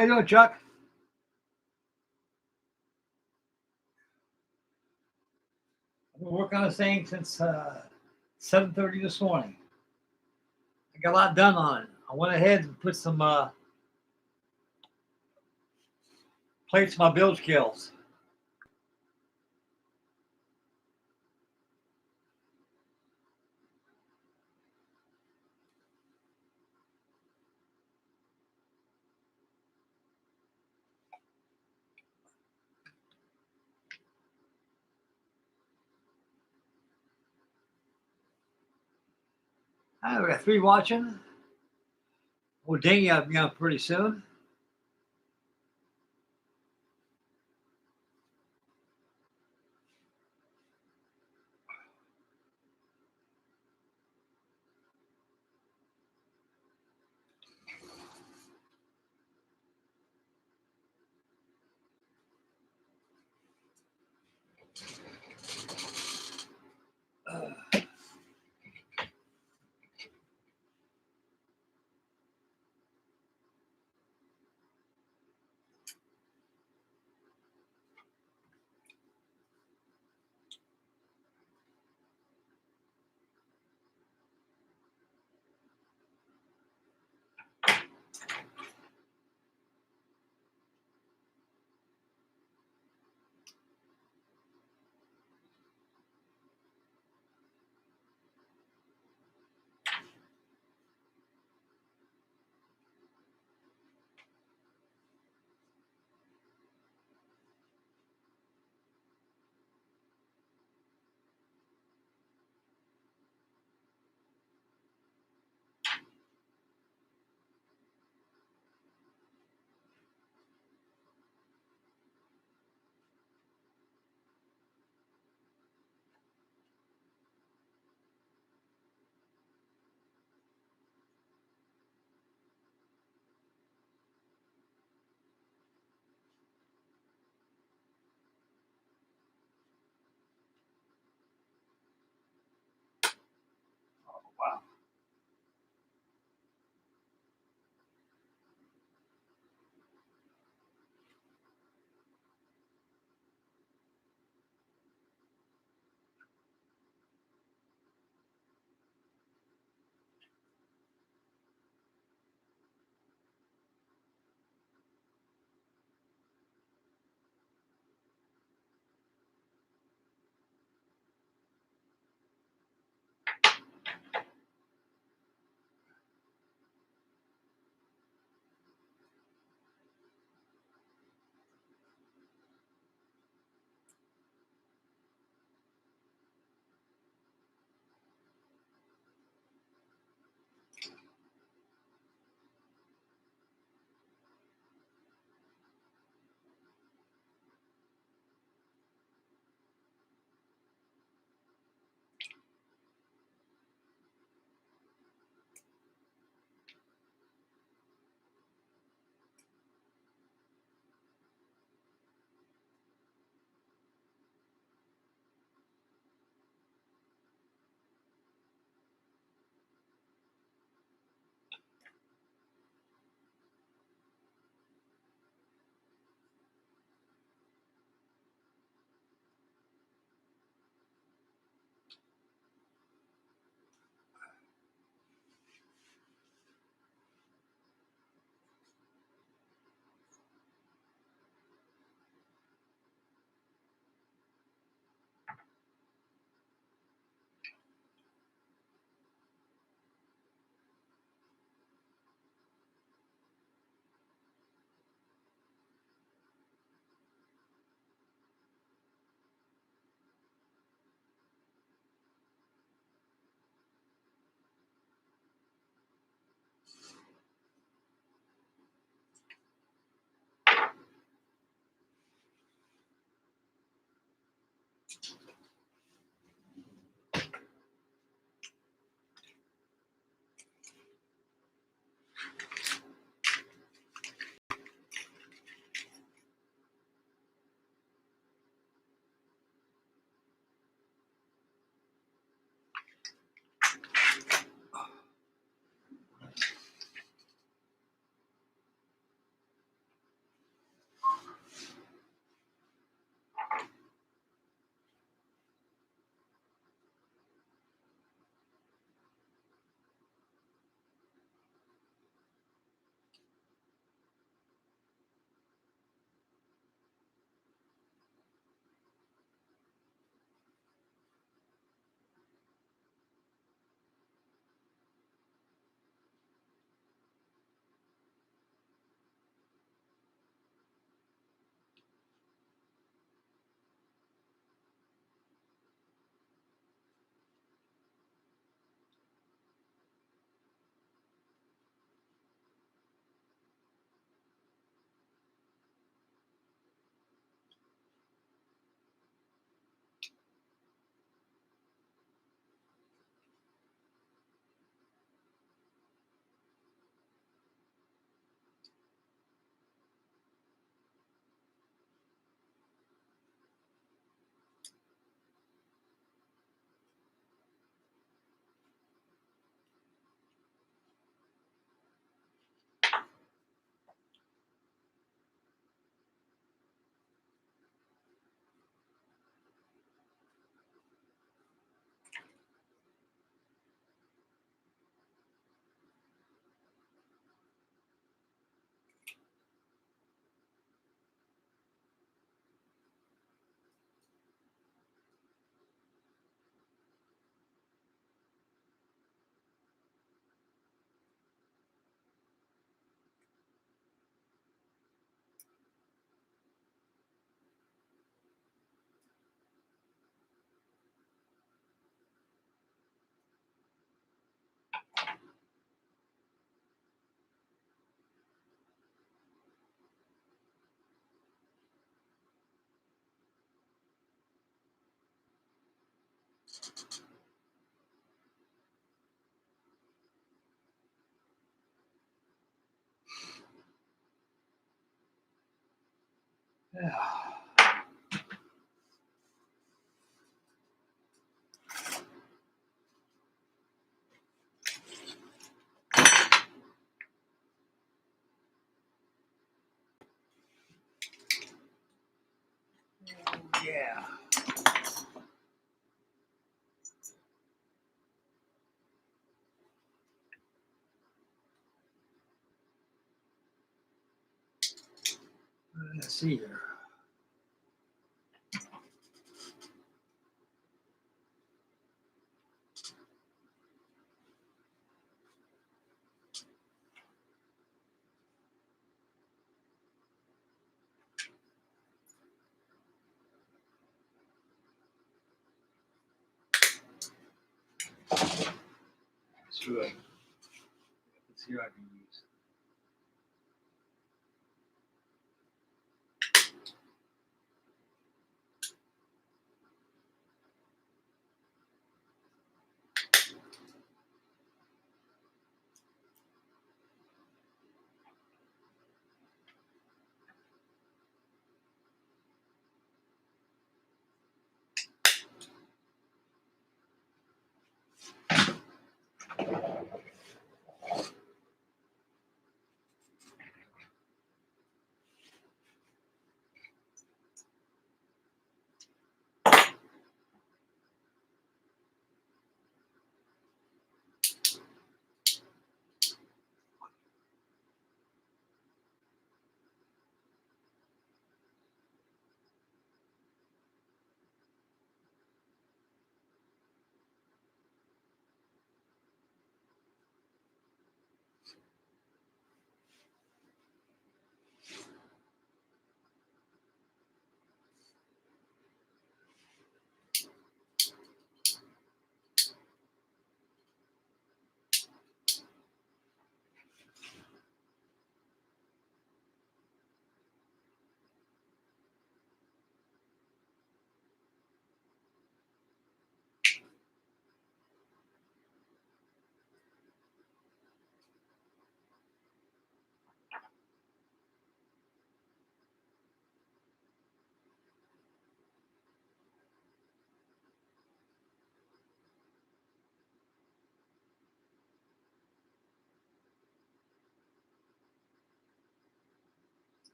How you doing, Chuck? I've been working on this thing since 7:30 this morning. I got a lot done on it. I went ahead and put some plates of my build skills. All right, we got 3 watching. We'll ding you up pretty soon. Yeah. Yeah. Let's see here. That's right. Let's see what I can use.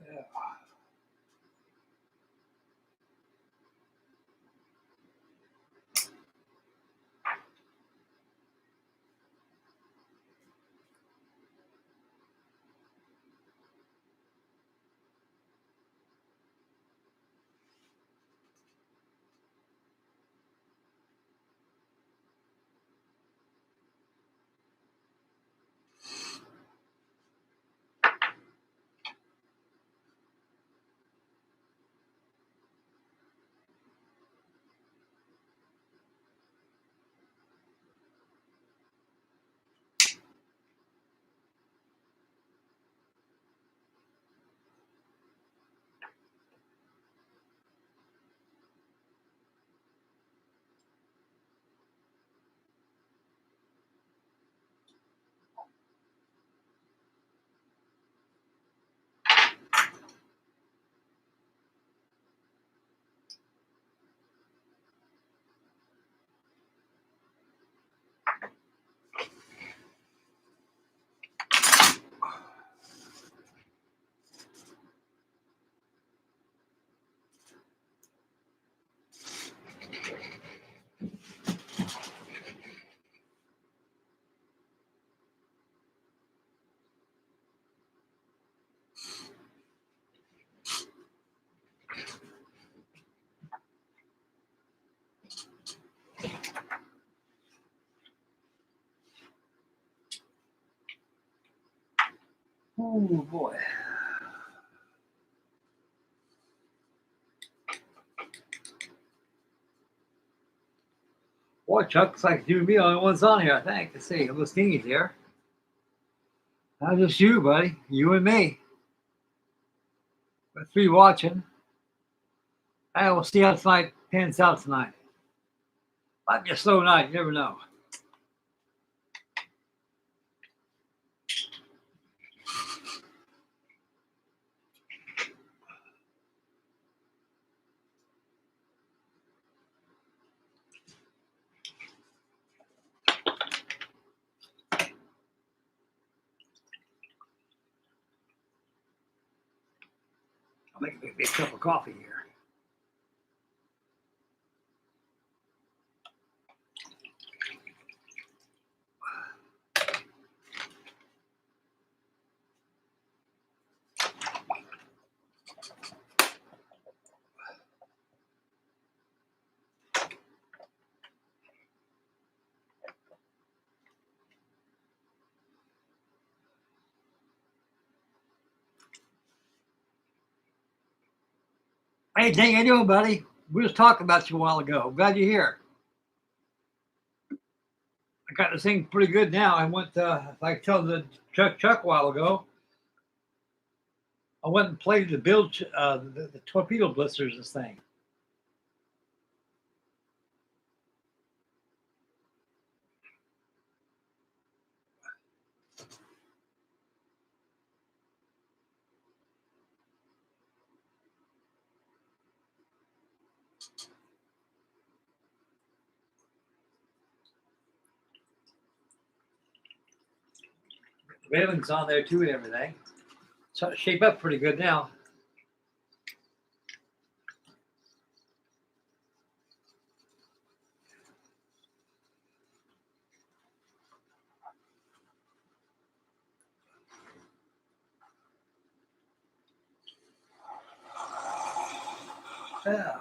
Yeah. Oh boy. Boy, Chuck, looks like you and me are the only ones on here, I think. Let's see. A little stingy here. Not just you, buddy. You and me. We're three watching. I will see how tonight pans out tonight. Might be a slow night. You never know. I'll make a big cup of coffee here. Hey, Dang, how you doing, buddy? We was talking about you a while ago. Glad you're here. I got this thing pretty good now. I went, like I told the Chuck a while ago, I went and played the the torpedo blisters. This thing. The railing's on there too and everything. So it shape up pretty good now. Yeah.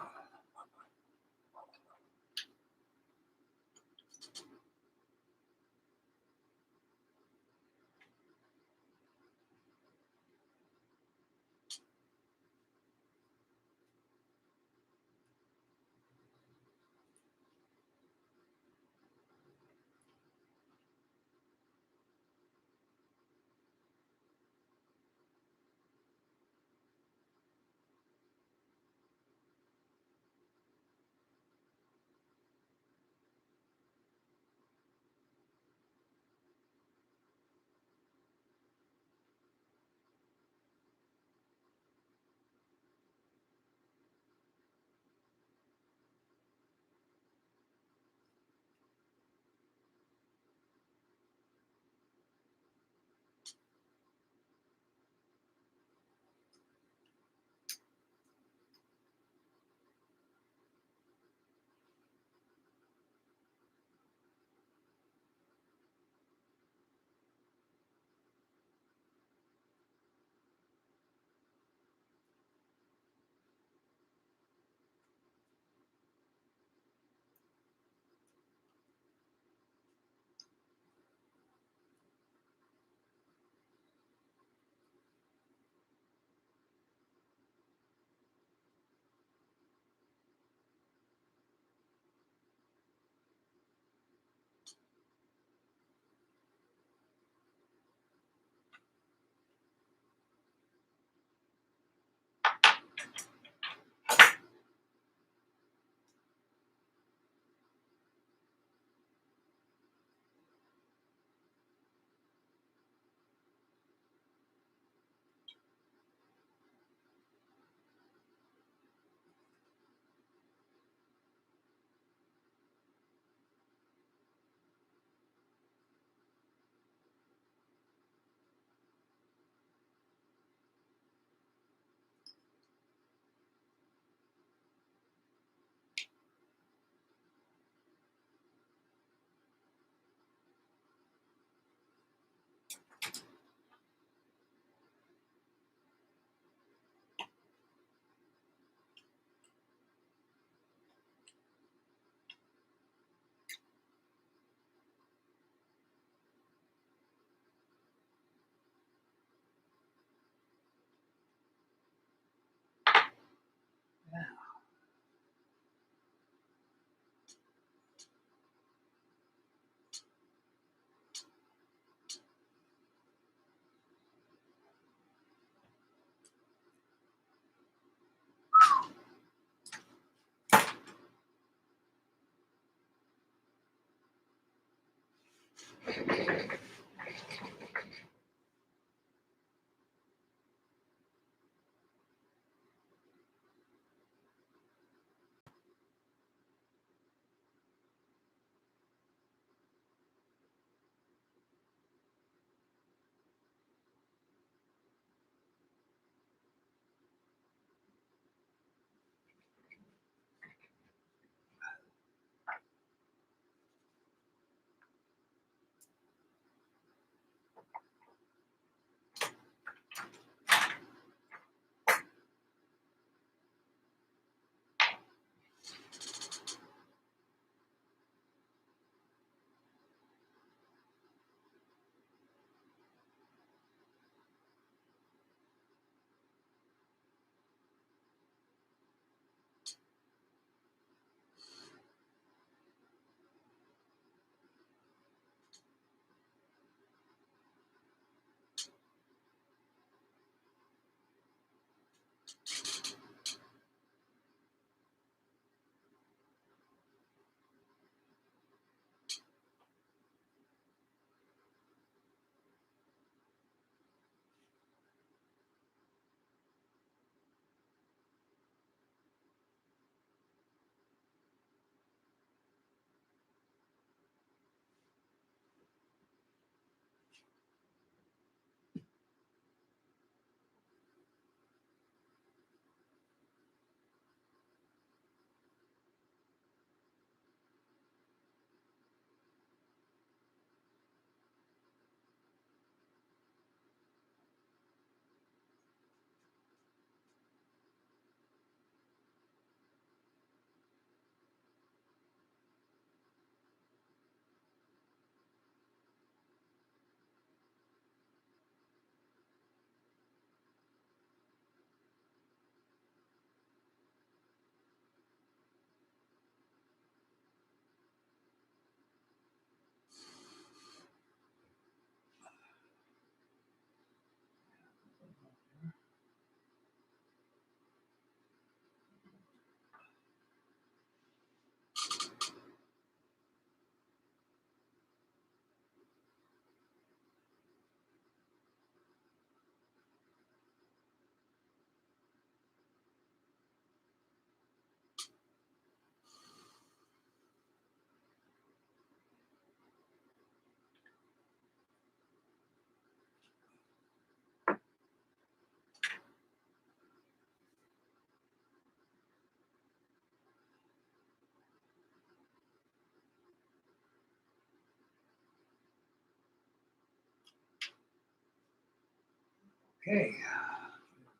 Okay,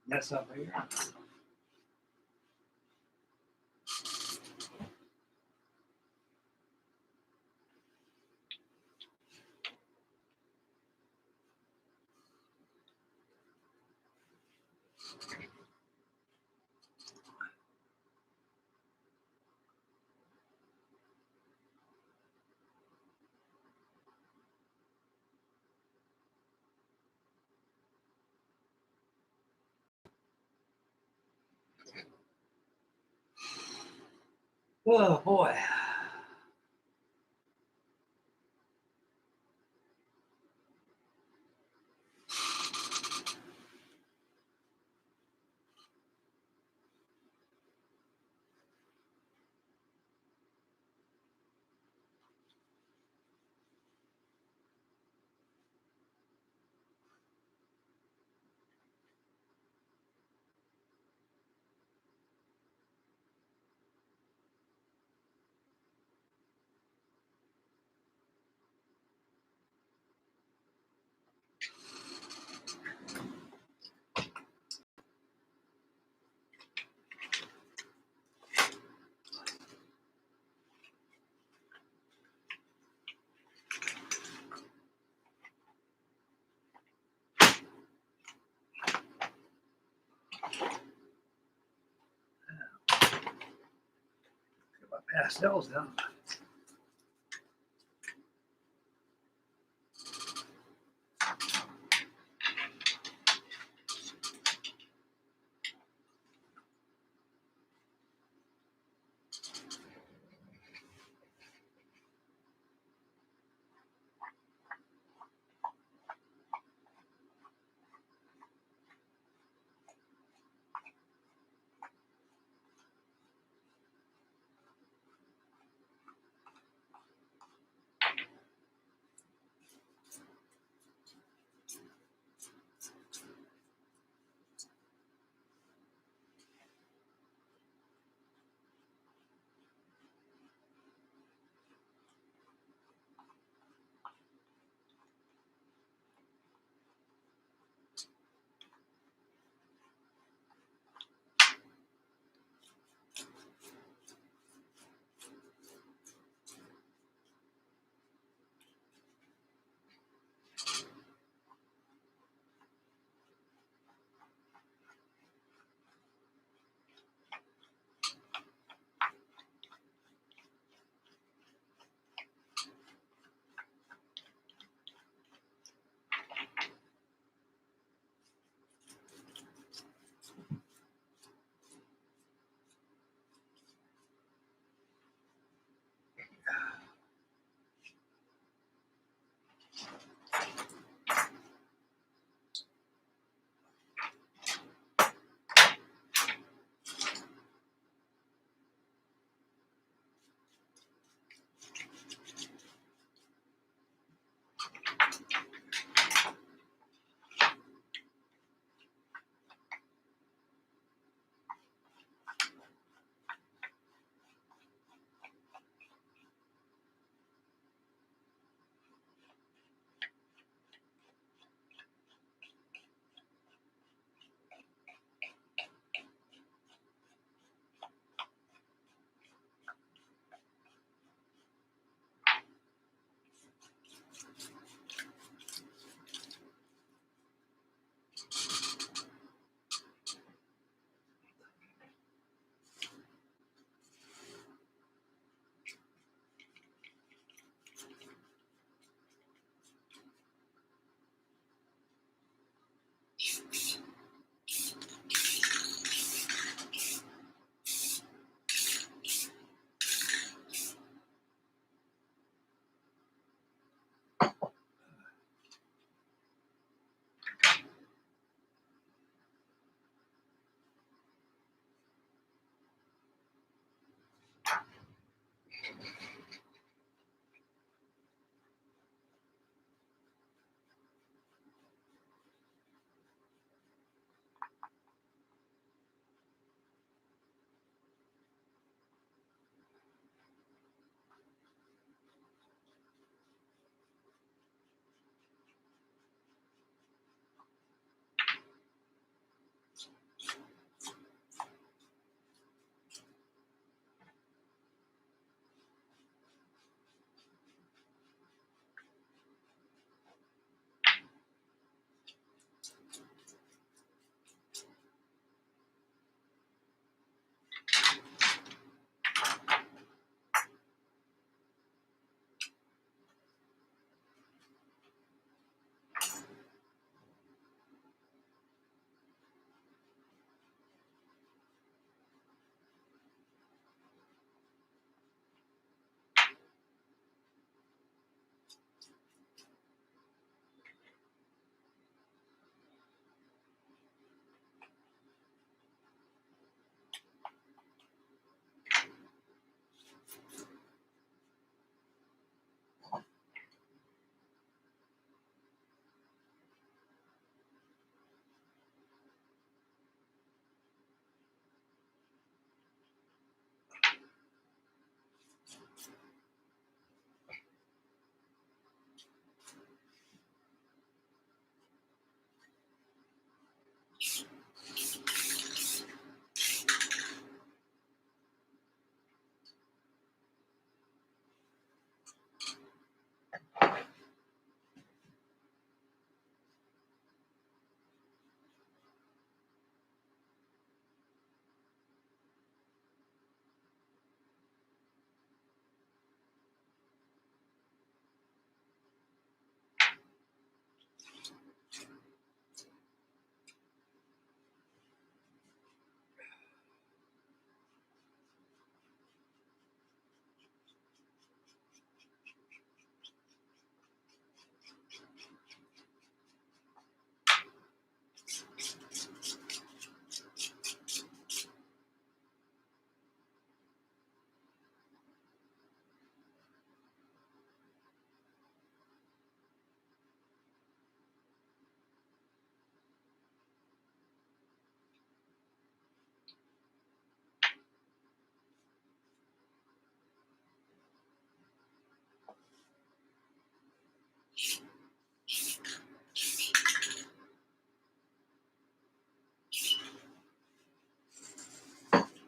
that's up here. Oh boy. Get my pastels down.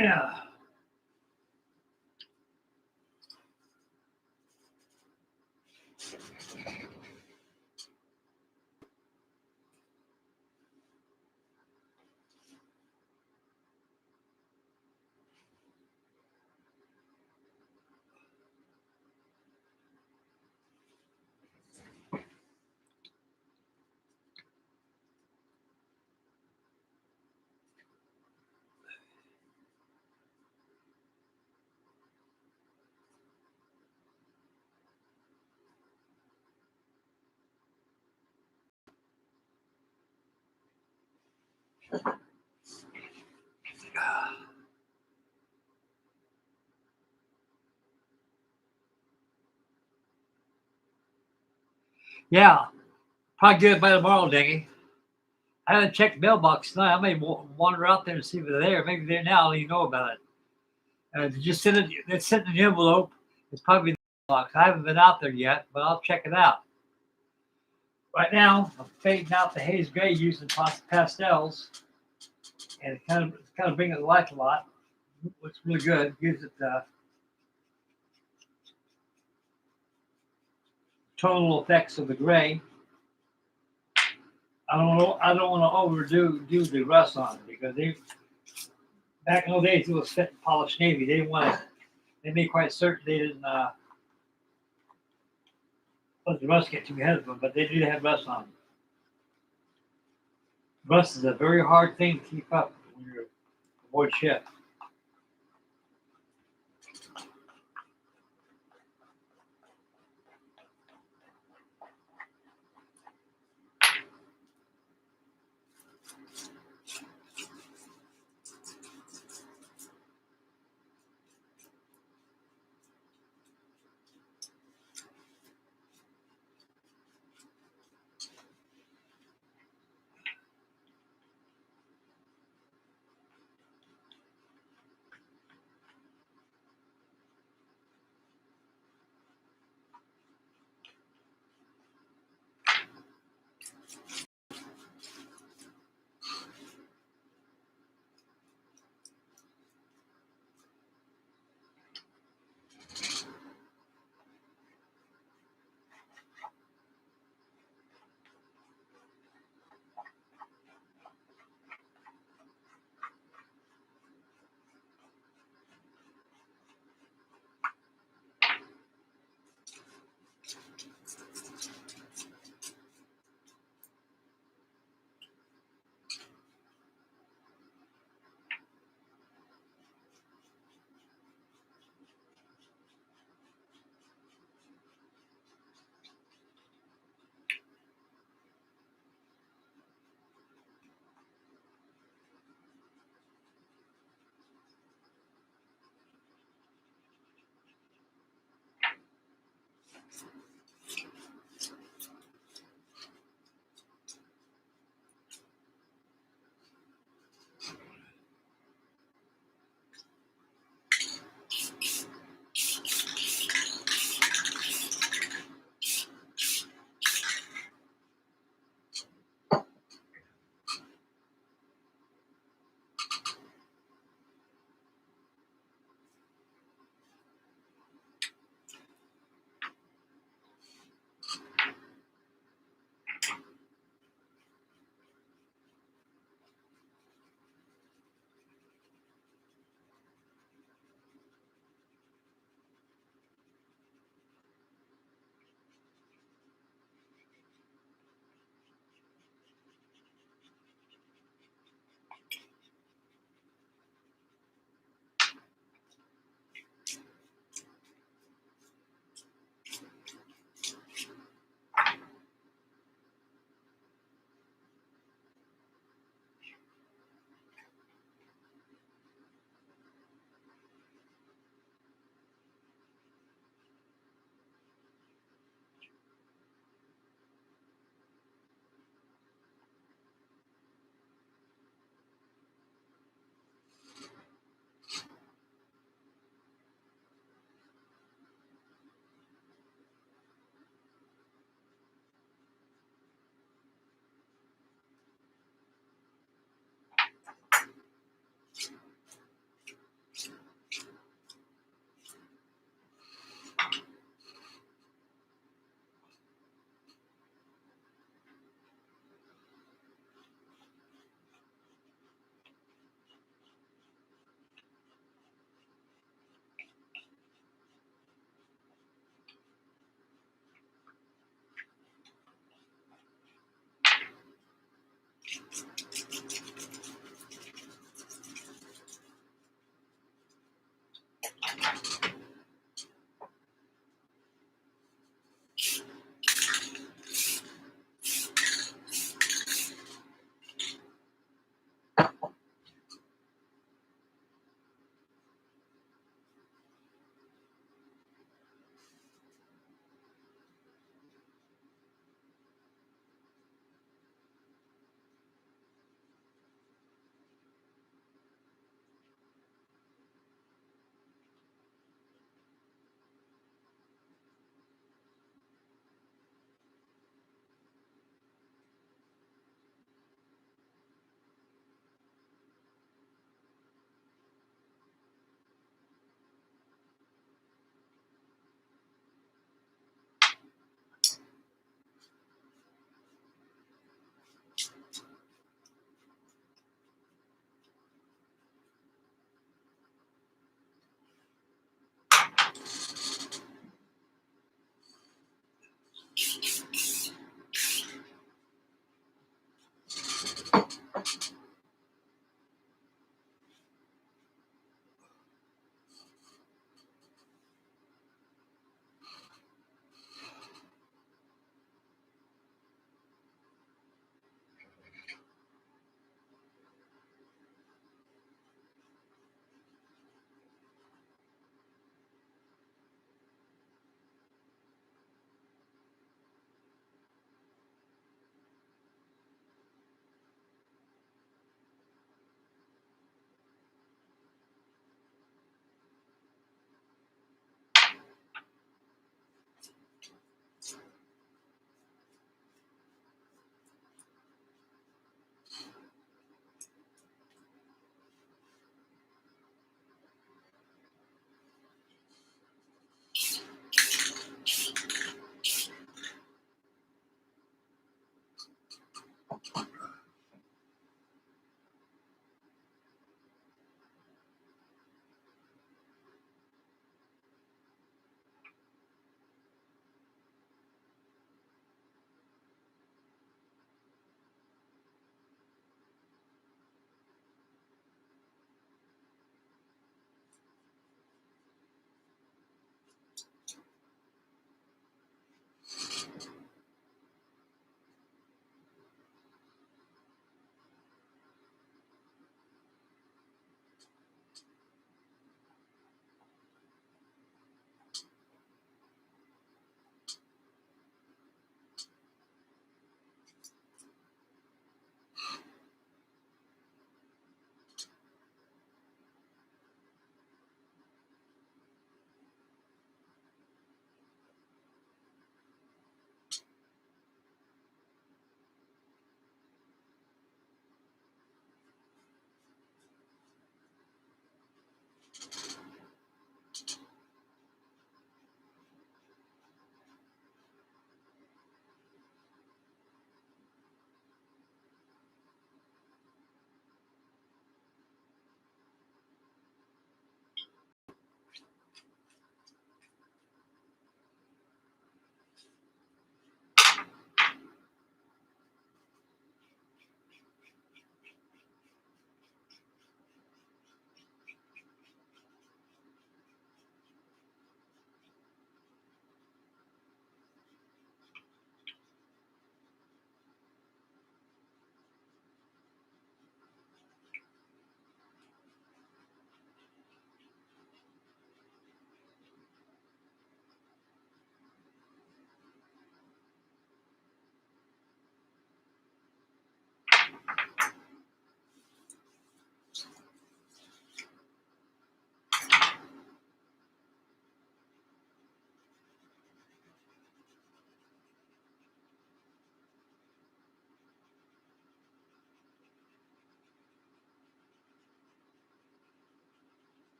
Yeah. Yeah. Probably get it by tomorrow, Dingy. I haven't checked the mailbox tonight. I may wander out there and see if they're there. Maybe they're now. I'll let you know about it. Just send it. It's sent in the envelope. It's probably in the box. I haven't been out there yet, but I'll check it out. Right now, I'm fading out the haze gray using pastels, and it kind of brings it to life a lot. Looks really good. Gives it tonal effects of the gray. I don't know. I don't want to overdo the rust on it because they back in the days it was fit and polished navy. They didn't want to. They made quite certain they didn't let the rust get too ahead of them, but they do have rust on them. Rust is a very hard thing to keep up when you're aboard ship.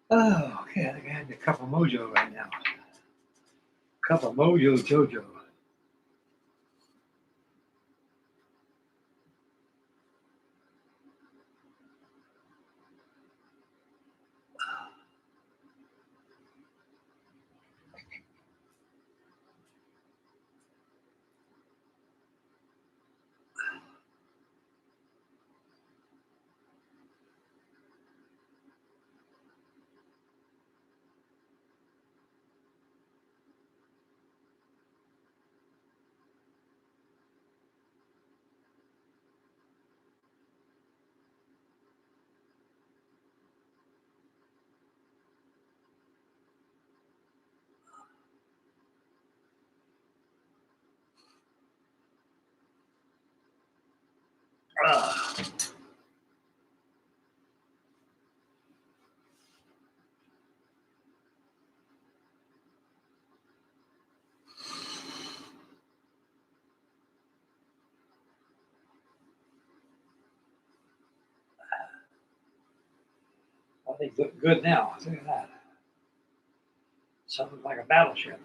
Oh, okay. I think I had a cup of mojo right now. Cup of mojo jojo. Ah, I think look good now. Look at that. Something like a battleship.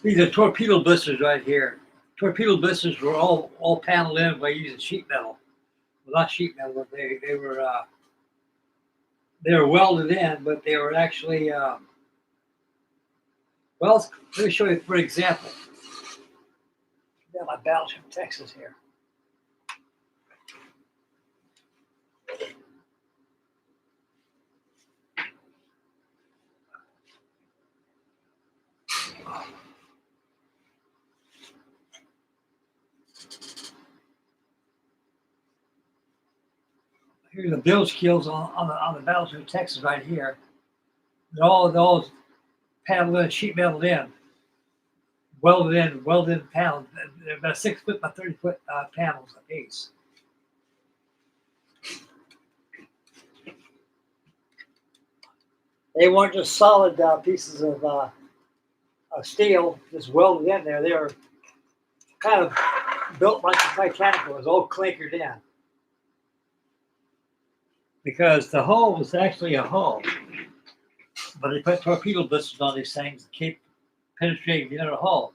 These are torpedo blisters right here. Torpedo blisters were all paneled in by using sheet metal. Well, not sheet metal, but they were welded in, but they were actually well. Let me show you for example. I got my battleship Texas here. Here's the bilge keels on the battleship Texas right here. They're all paneled in, sheet metal in, welded in panels. They're about 6 foot by 30 foot panels a piece. They weren't just solid pieces of steel just welded in there. They were kind of built like the Titanic. It was all clinkered in because the hull was actually a hull, but they put torpedo blisters on these things to keep penetrating the inner hull.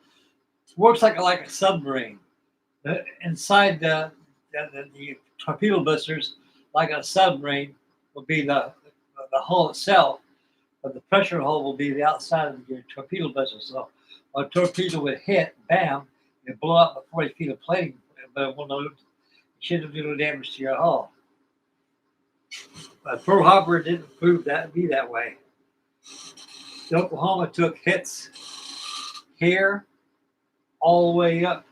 It works like a submarine. Inside the torpedo blisters, like a submarine, will be the hull itself, but the pressure hull will be the outside of your torpedo blister. So a torpedo would hit, bam, it blow up the 40 feet of plating, but it will not, shouldn't do no damage to your hull. But Pearl Harbor didn't prove that to be that way. The Oklahoma took hits here all the way up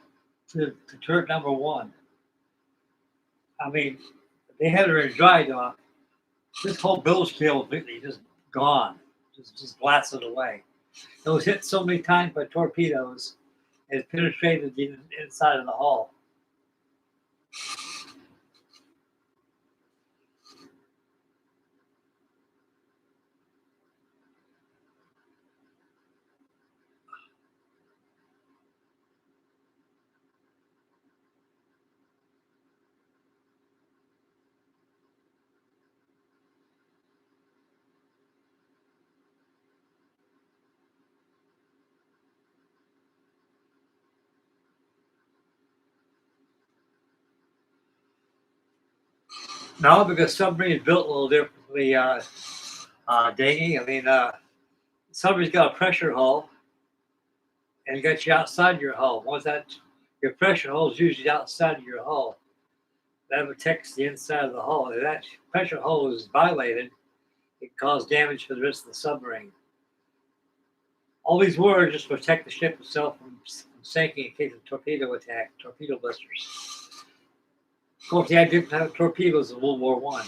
to turret number one. I mean, they had her dry dock. This whole bilge keel completely just gone, just blasted away. It was hit so many times by torpedoes, it penetrated the inside of the hull. No, because submarine is built a little differently, Danny. I mean, submarine's got a pressure hull, and it got you outside your hull. Once that your pressure hull is usually outside of your hull, that protects the inside of the hull. If that pressure hull is violated, it can cause damage for the rest of the submarine. All these were just to protect the ship itself from sinking in case of torpedo attack, torpedo blisters. Of course, they had different type of torpedoes in World War One.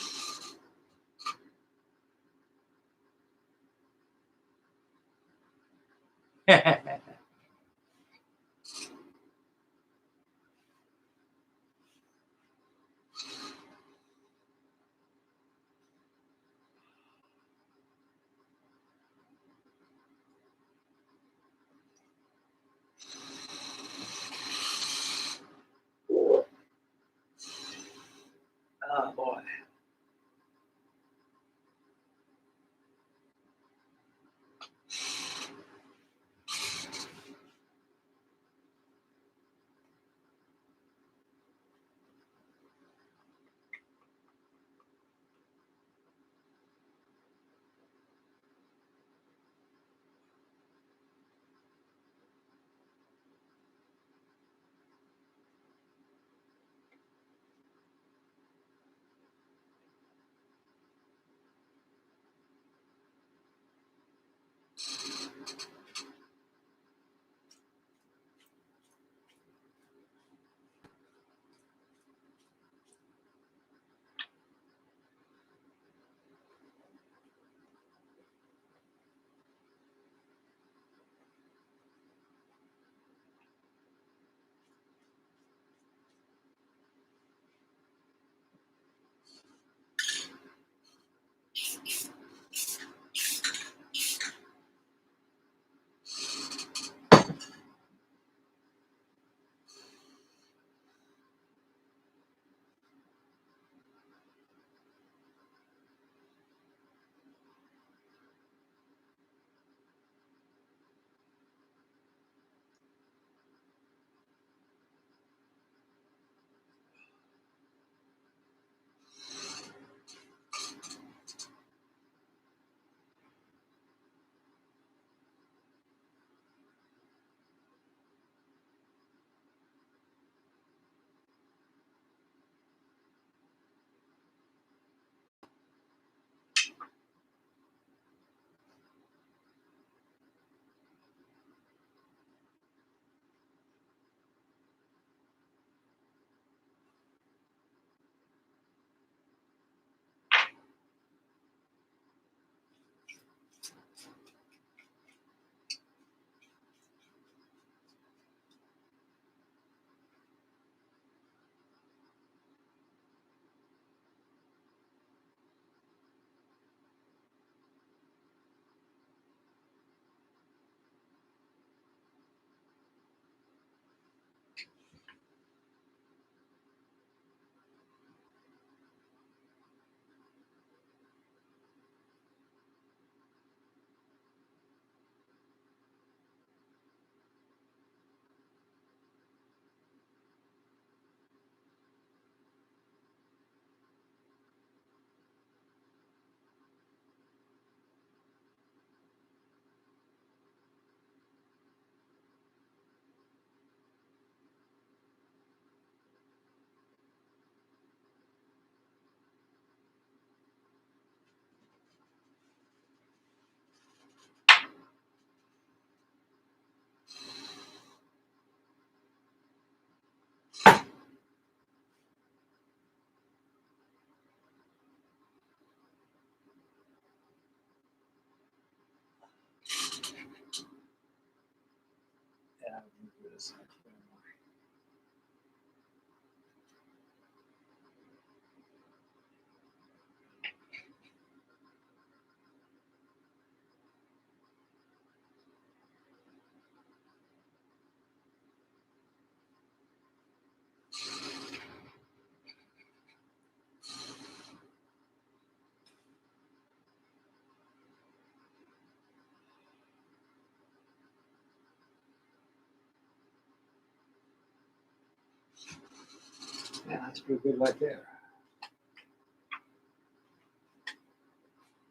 Yeah, that's pretty good right there.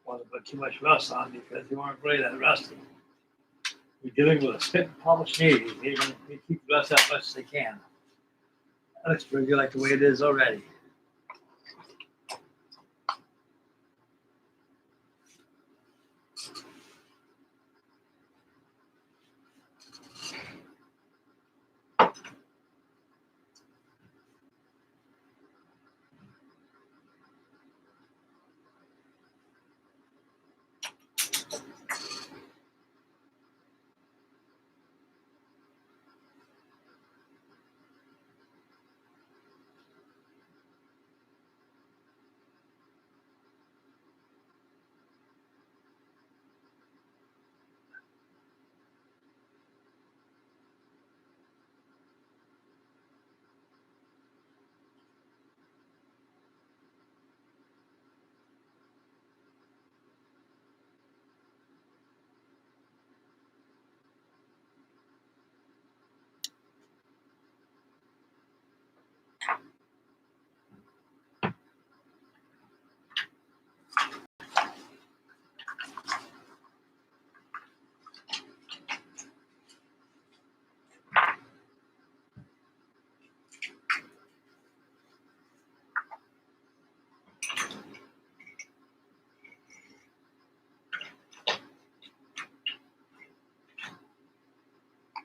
Wasn't put too much rust on because you weren't really that rusty. We're dealing with a spit and polish Navy. They keep the rust out as much as they can. That looks pretty good like the way it is already.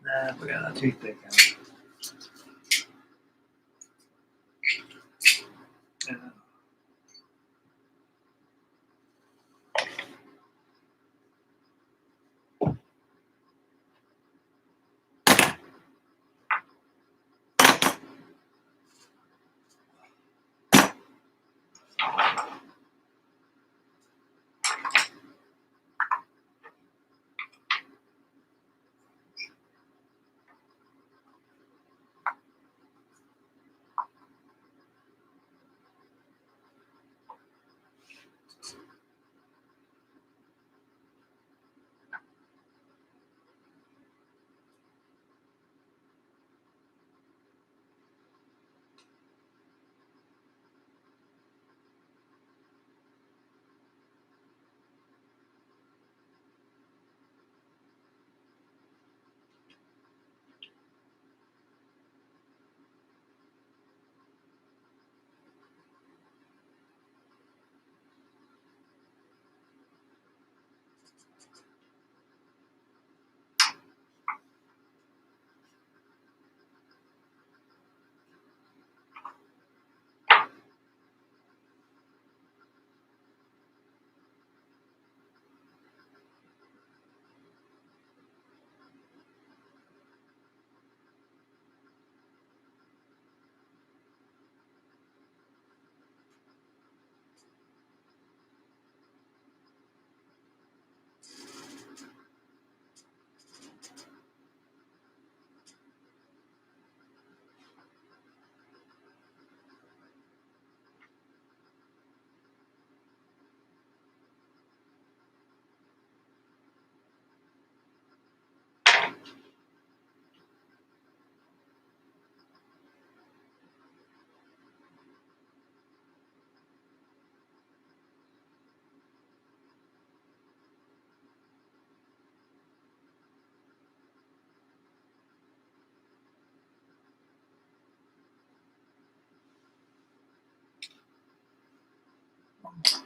Nah, we got a toothpick on it.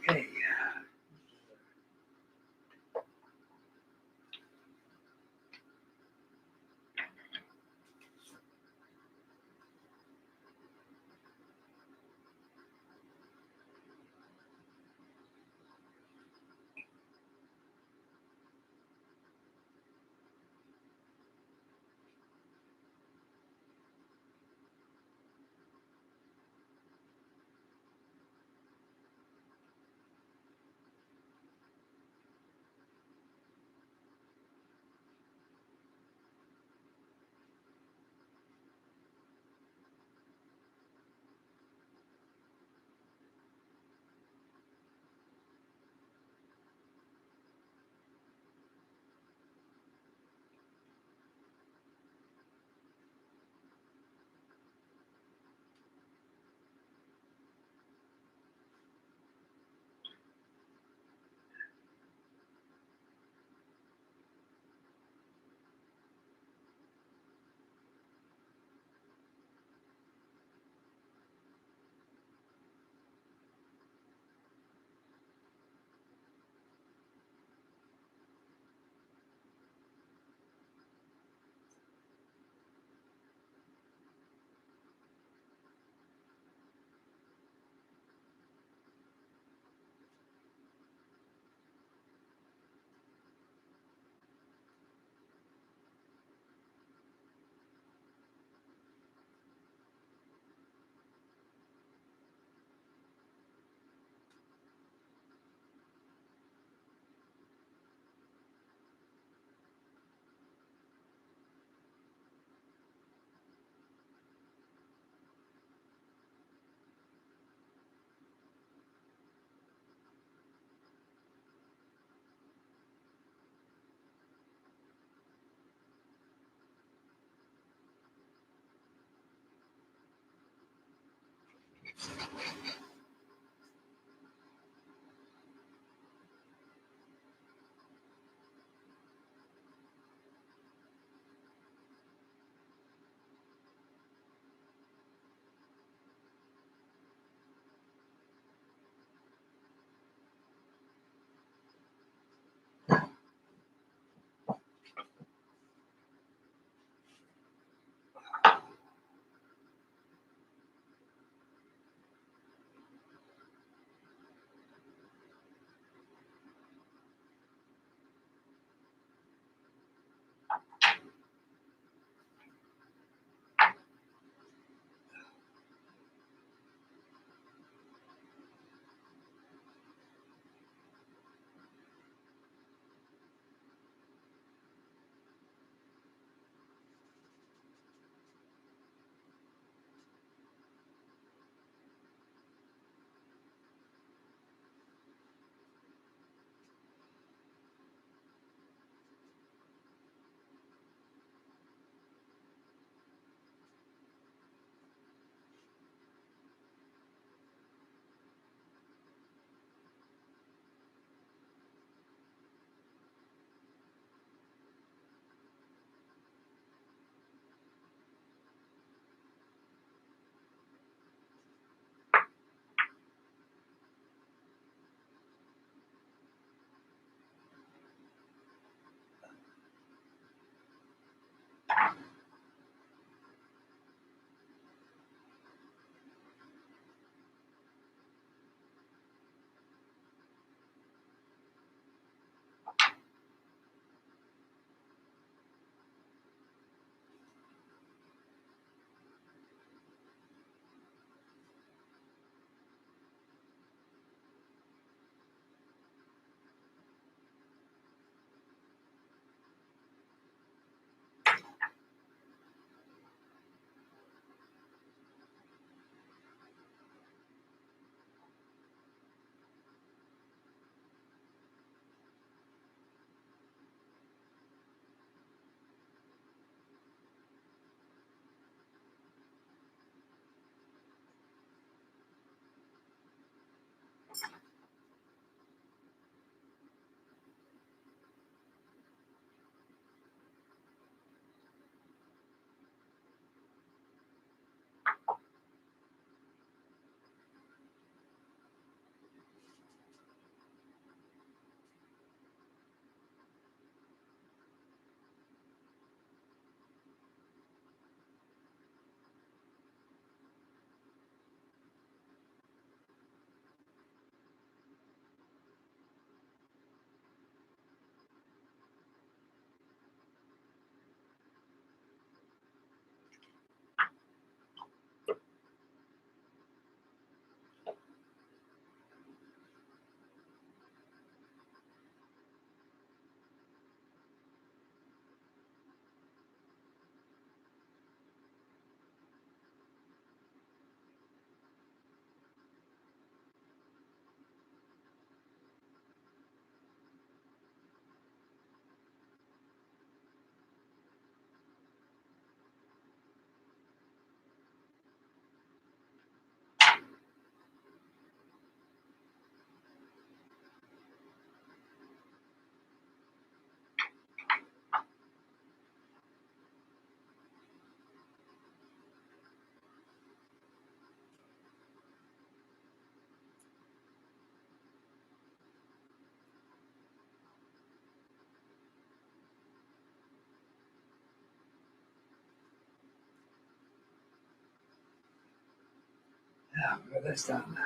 Okay. Yeah, well, that's done.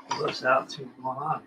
Pull this out, see what's going on.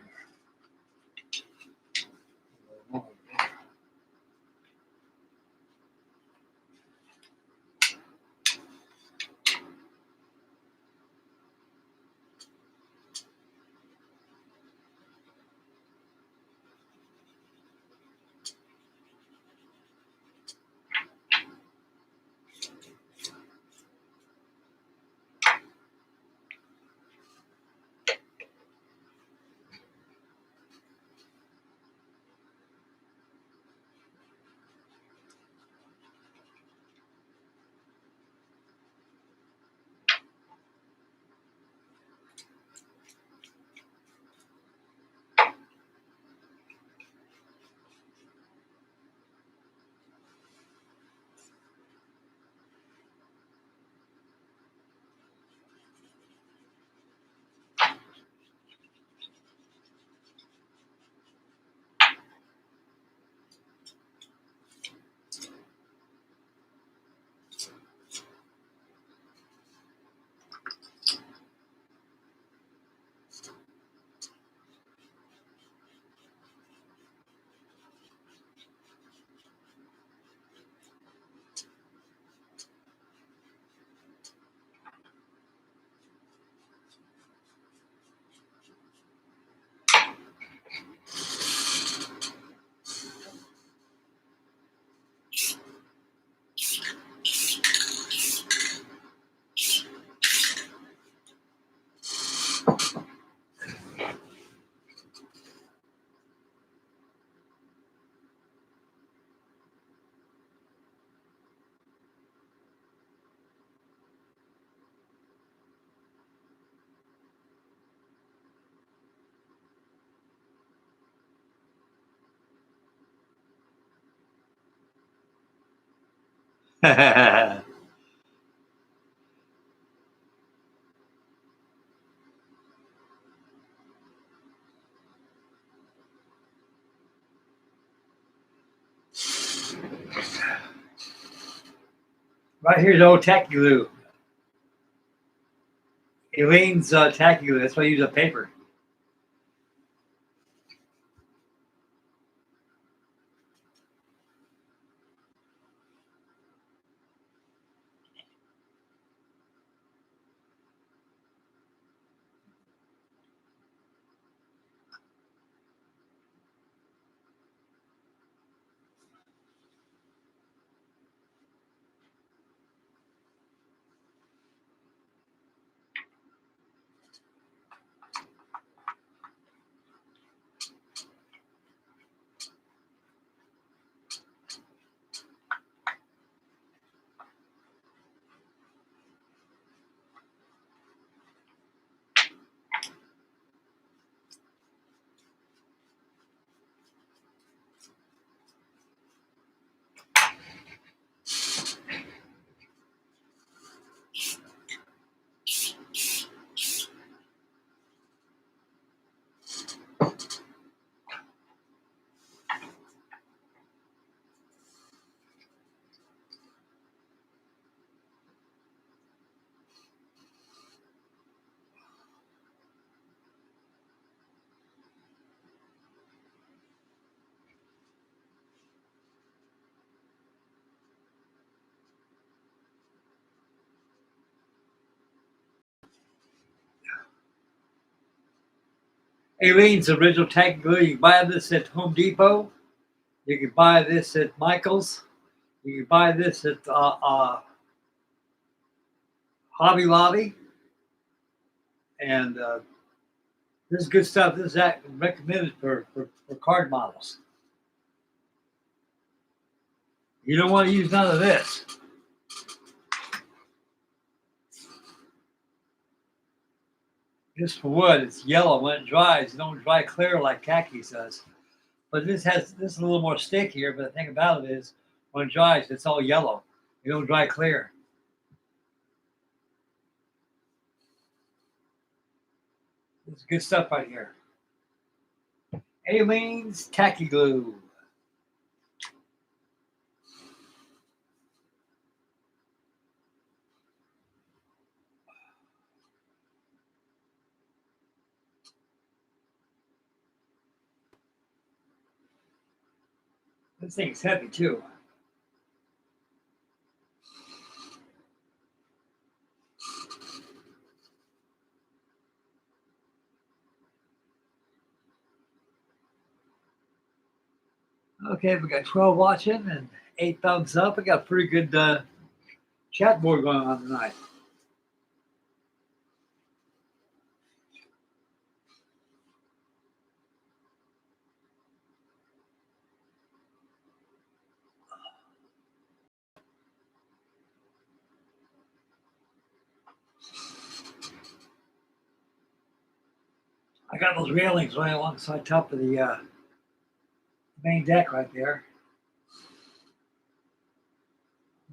Right here's old tacky glue. Elaine's tacky glue. That's why I use a paper. Aileen's original tack glue. You can buy this at Home Depot. You can buy this at Michael's. You can buy this at Hobby Lobby. And this is good stuff. This is recommended for card models. You don't want to use none of this. Just for wood, it's yellow when it dries. It don't dry clear like khaki does. But this is a little more stickier. But the thing about it is, when it dries, it's all yellow. It don't dry clear. This is good stuff right here. Aileen's Tacky Glue. This thing's heavy too. Okay, we got 12 watching and 8 thumbs up. We got a pretty good chat board going on tonight. I got those railings right alongside top of the main deck right there.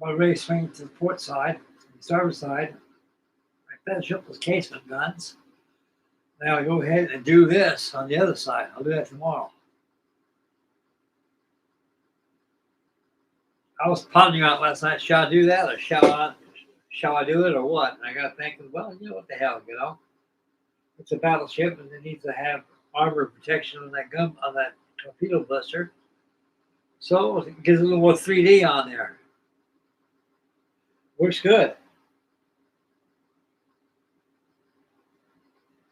I'm ready to swing to the port side, the starboard side. I finish up those casement guns. Now I go ahead and do this on the other side. I'll do that tomorrow. I was pondering on it last night. Shall I do that or shall I do it or what? And I got thinking, well, you know what the hell, you know? It's a battleship and it needs to have armor protection on that gun, on that torpedo buster. So it gives a little more 3D on there. Works good.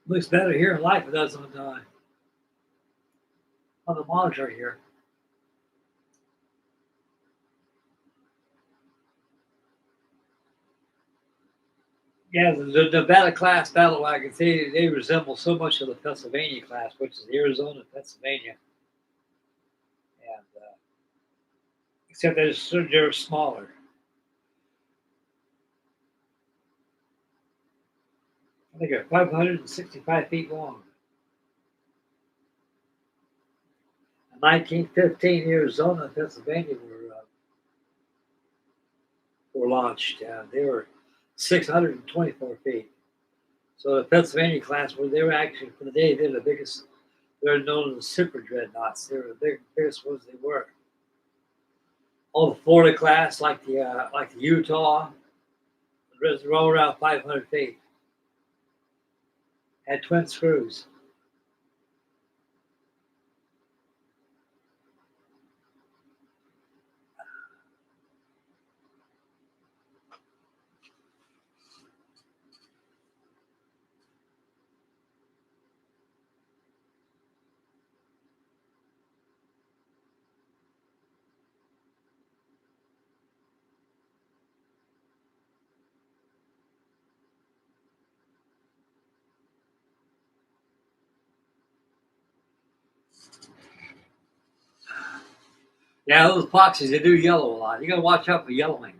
Looks better here in life. It does on the monitor here. Yeah, the Nevada class battle wagons, they resemble so much of the Pennsylvania class, which is Arizona and Pennsylvania. And except they're smaller. I think they're 565 feet long. In 1915, Arizona and Pennsylvania were launched. They were 624 feet. So the Pennsylvania class, they were actually, for the day, they're the biggest. They're known as the super dreadnoughts. They were the biggest ones they were. All the Florida class, like the Utah, they're all around 500 feet. Had twin screws. Yeah, those epoxies, they do yellow a lot. You got to watch out for yellowing,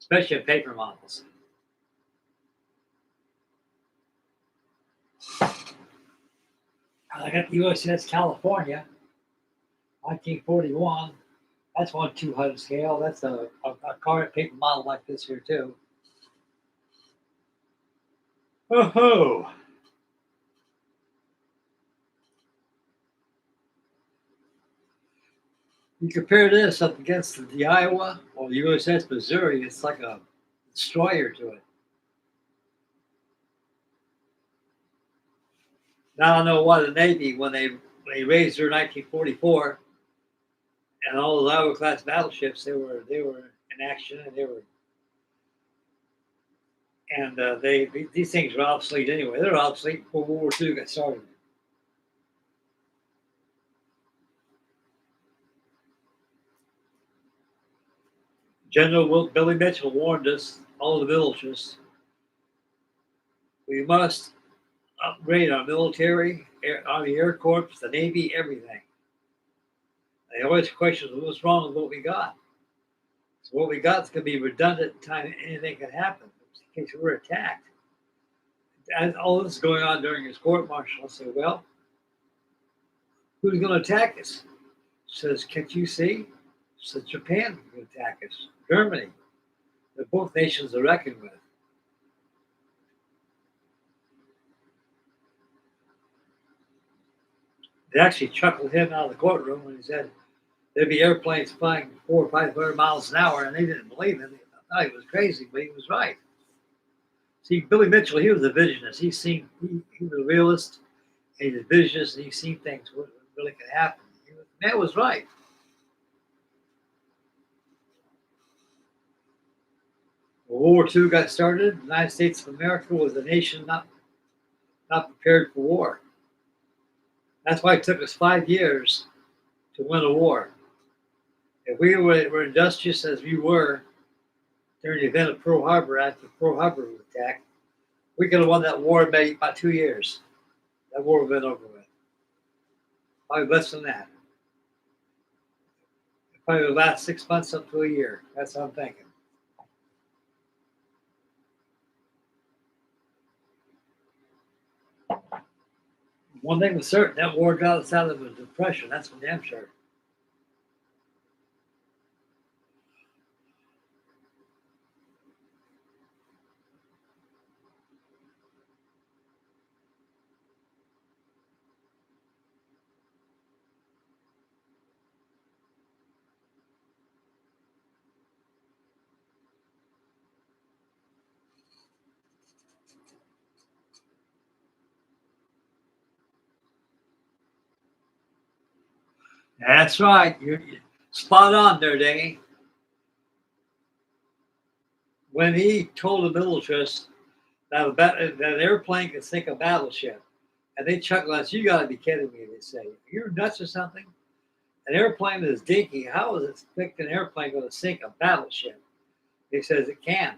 especially in paper models. I got the USS California, 1941. That's 1/200 scale. That's a current paper model like this here too. Oh-ho! You compare this up against the Iowa or the USS Missouri, it's like a destroyer to it. Now I know why the Navy, when they raised her in 1944, and all those Iowa class battleships, they were in action, and these things were obsolete anyway. They were obsolete before World War II got started. Billy Mitchell warned us, all the militias, we must upgrade our military, Army Air Corps, the Navy, everything. They always question what's wrong with what we got. So what we got is going to be redundant in time anything can happen in case we're attacked. And all this is going on during his court martial. I said, well, who's going to attack us? He says, can't you see? He says, Japan is going to attack us. Germany. They're both nations to reckon with. They actually chuckled him out of the courtroom when he said there'd be airplanes flying 400 or 500 miles an hour, and they didn't believe him. They thought he was crazy, but he was right. See, Billy Mitchell, he was a visionist. He was a realist, and he was a visionist, and he's seen things what really could happen. The man was right. When World War II got started, the United States of America was a nation not prepared for war. That's why it took us 5 years to win a war. If we were industrious as we were during the event of Pearl Harbor, after Pearl Harbor was attacked, we could have won that war in maybe about 2 years. That war would have been over with. Probably less than that. It probably would last 6 months up to a year. That's what I'm thinking. One thing was certain, that war got us out of a depression. That's for damn sure. That's right. You're spot on there, Danny. When he told the militaries that an airplane can sink a battleship, and they chuckled at us, you got to be kidding me, they say. You're nuts or something? An airplane is dinky. How is it think an airplane going to sink a battleship? He says it can.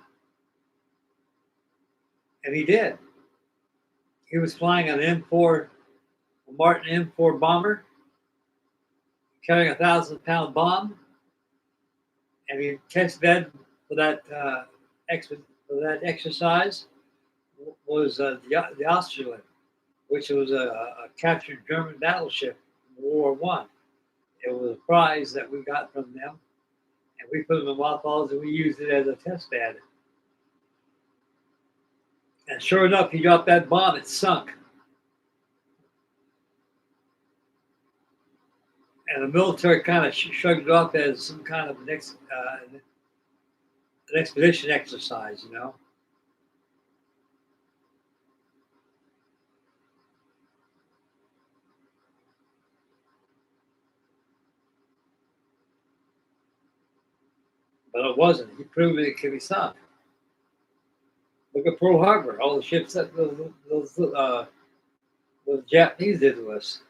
And he did. He was flying an M4, a Martin M4 bomber, carrying a 1,000-pound bomb, and he test bed for that exercise was the Austerlitz, which was a captured German battleship in World War I. It was a prize that we got from them, and we put them in mothballs and we used it as a test bed. And sure enough, he dropped that bomb, it sunk. And the military kind of shrugged it off as some kind of an expedition exercise, you know. But it wasn't. He proved it could be sunk. Look at Pearl Harbor, all the ships that those Japanese did to us.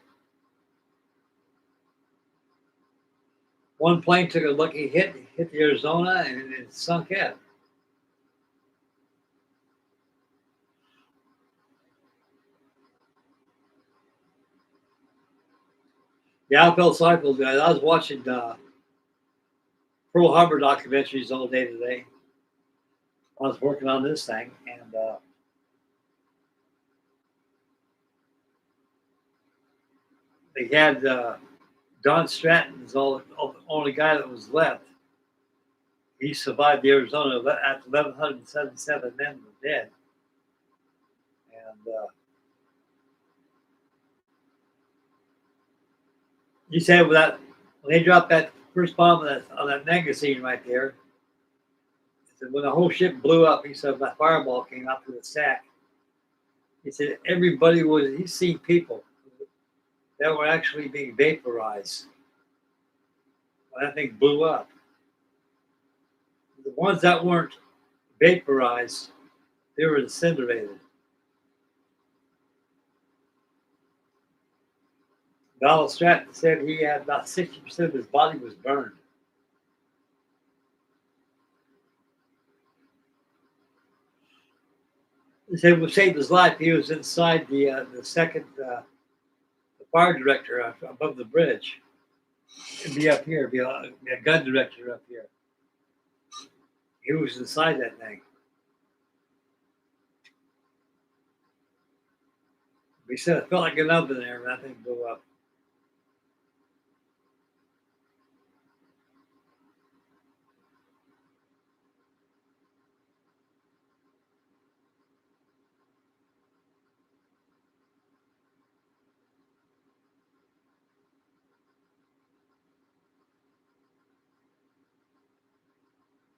One plane took a lucky hit the Arizona, and it sunk in. Yeah, I felt sorry for those guys. I was watching Pearl Harbor documentaries all day today. I was working on this thing, and they had Don Stratton's the only guy that was left. He survived the Arizona. At 1,177 men were dead, and you said when they dropped that first bomb on that magazine right there, when the whole ship blew up, he said that fireball came out through the sack. He said he's seen people that were actually being vaporized when that thing blew up. The ones that weren't vaporized, they were incinerated. Donald Stratton said he had about 60% of his body was burned. They said what saved his life. He was inside the second the fire director above the bridge. It'd be up here. It'd be a gun director up here. He was inside that thing. He said it felt like an oven there when that thing blew up.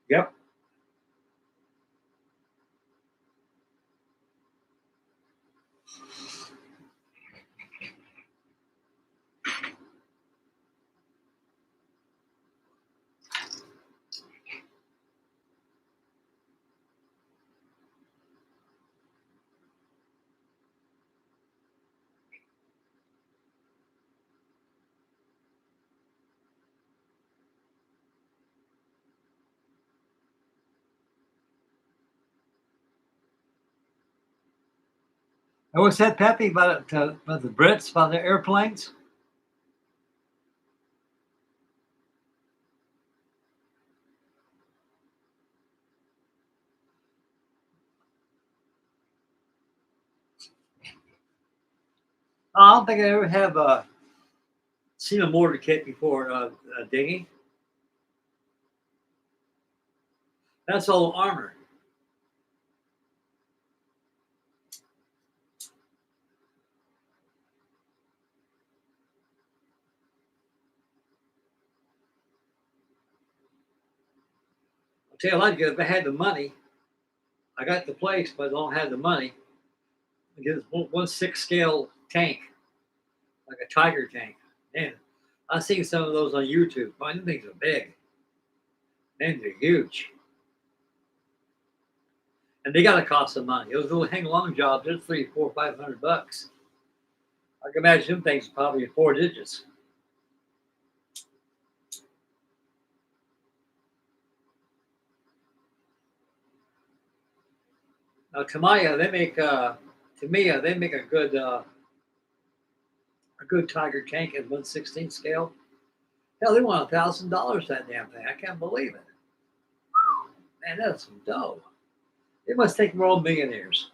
Yep. And what's that, Peppy, about the Brits, about the airplanes? I don't think I ever have seen a mortar kit before, Dingy. That's all armor. I'll tell you what, if I had the money, I got the place, but I don't have the money. I get this 1/6 scale tank, like a tiger tank. Man, I've seen some of those on YouTube. Man, them things are big. Man, they're huge. And they gotta cost some money. Those little hang long jobs, they're 3, 4, $500. I can imagine them things are probably 4 digits. Now Tamiya, they make a good tiger tank at 1/16 scale. Hell, they want $1,000 that damn thing. I can't believe it. Man, that's some dough. They must think we're all millionaires.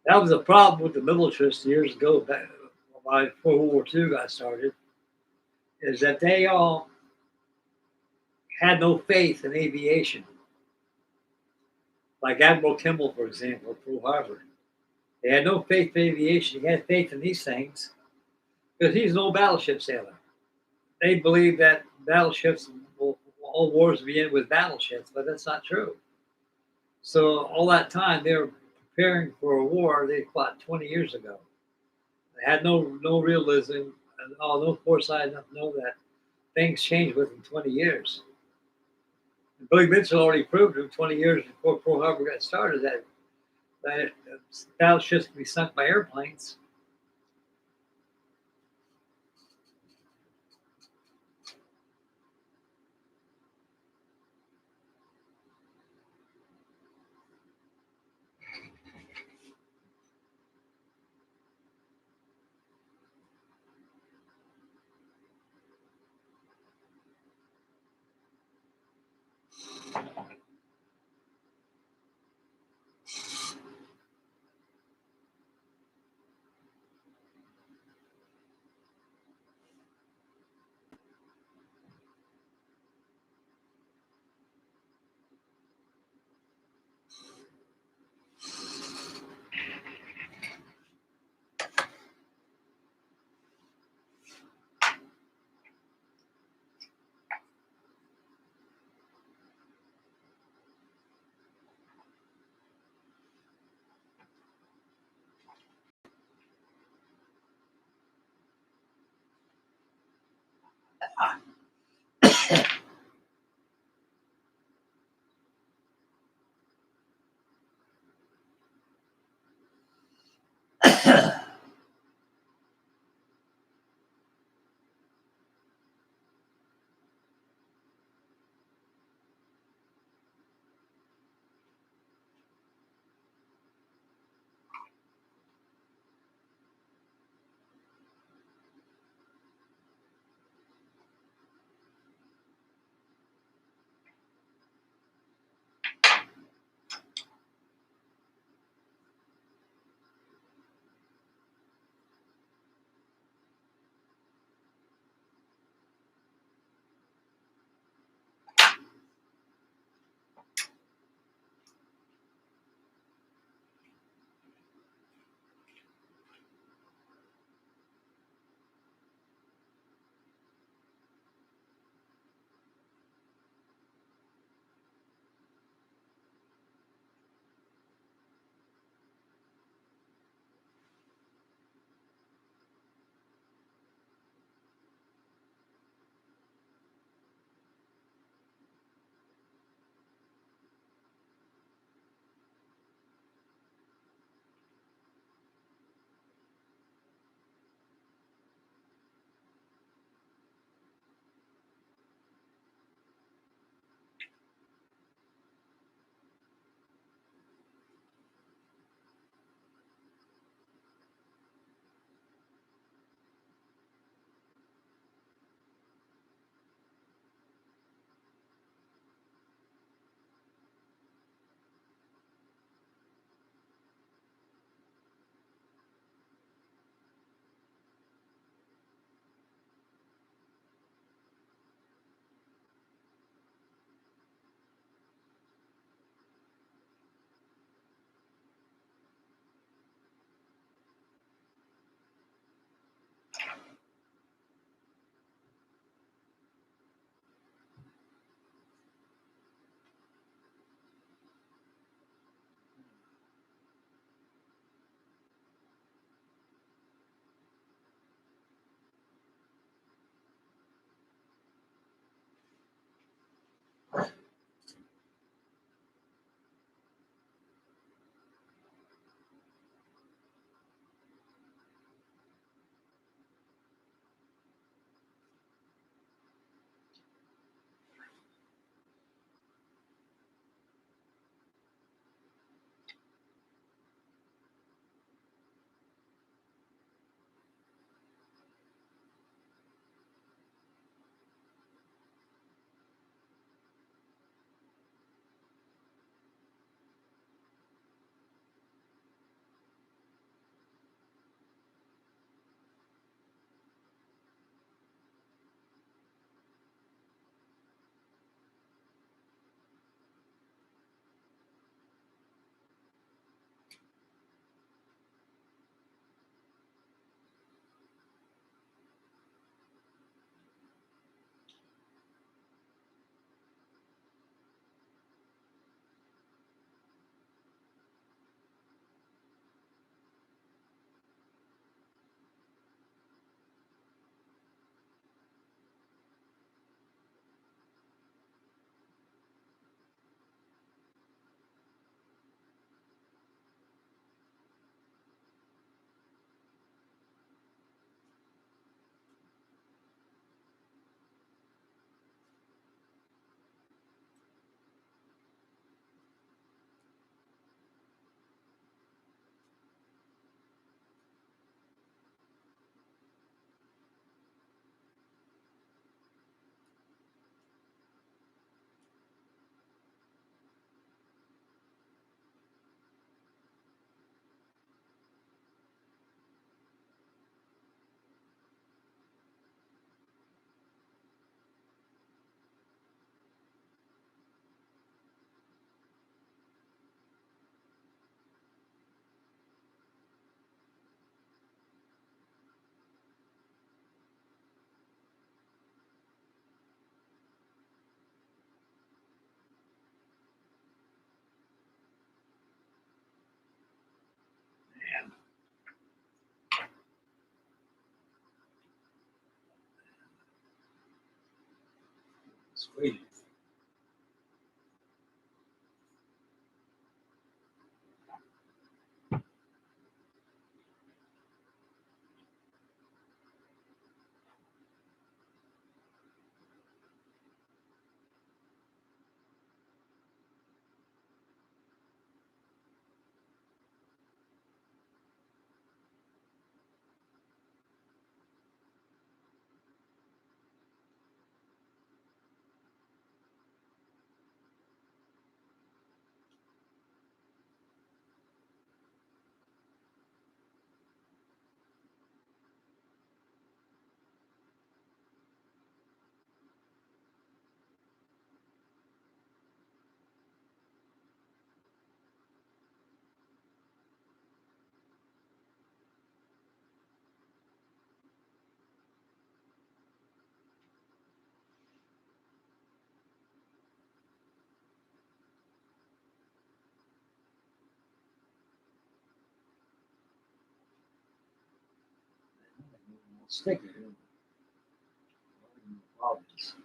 That was a problem with the militarists years ago, back before World War II got started, is that they all had no faith in aviation. Like Admiral Kimball, for example, at Pearl Harbor. They had no faith in aviation. He had faith in these things because he's no battleship sailor. They believe that battleships, all wars begin with battleships, but that's not true. So all that time they were preparing for a war they fought 20 years ago. They had no realism and no foresight enough to know that things change within 20 years. And Billy Mitchell already proved in 20 years before Pearl Harbor got started that battleships can be sunk by airplanes. Sweet. Sticker. Problems.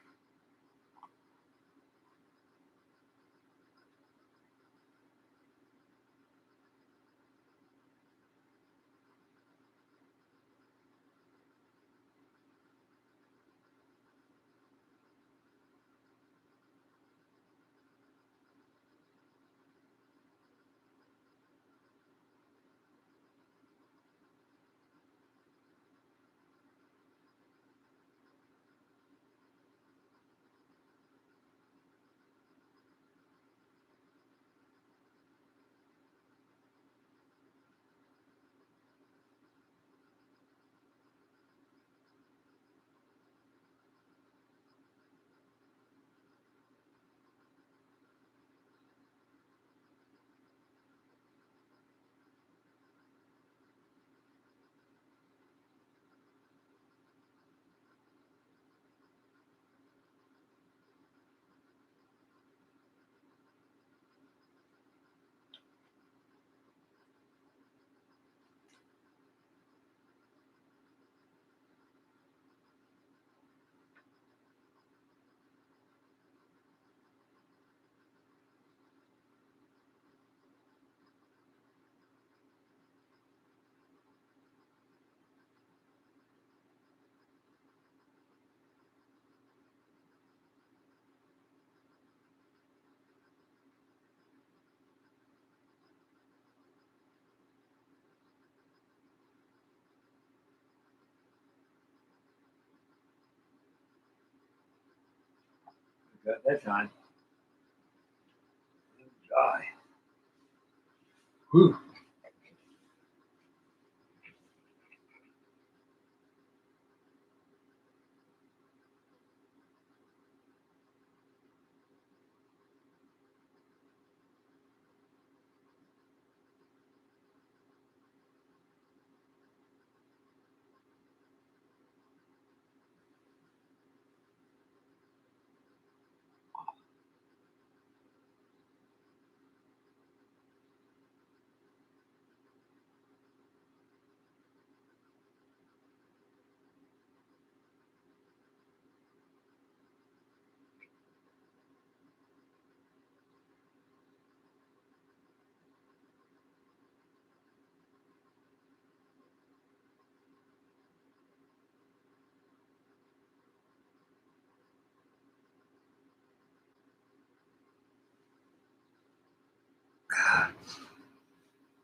Got that time. Dry. Whew.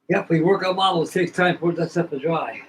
Yep, we work on models. It takes time for that stuff to dry.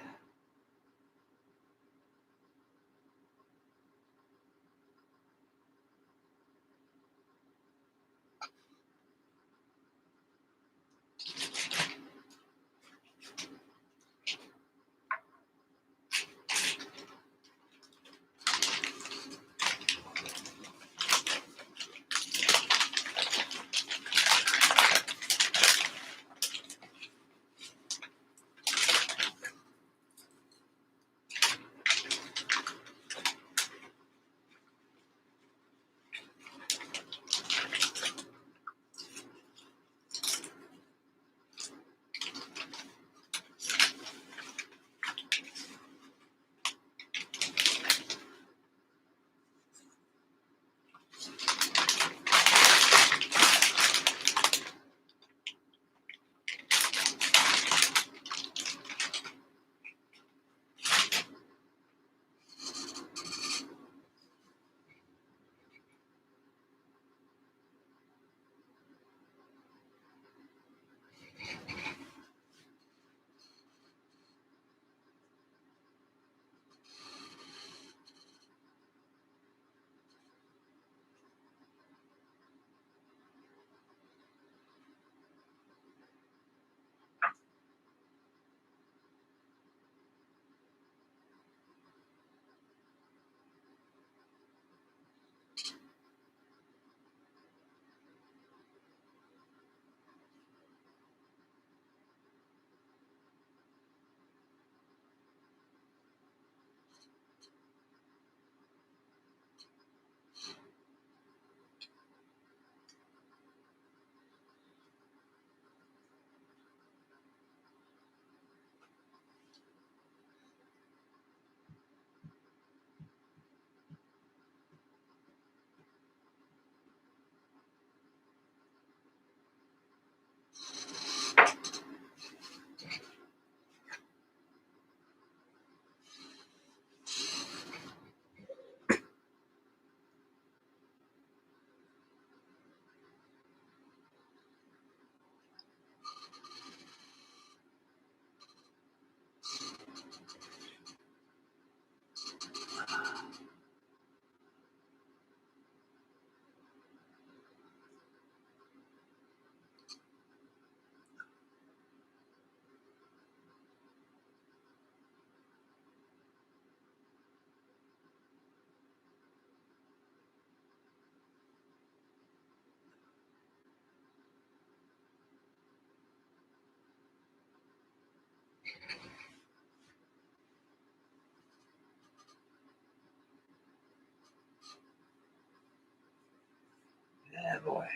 Bad boy.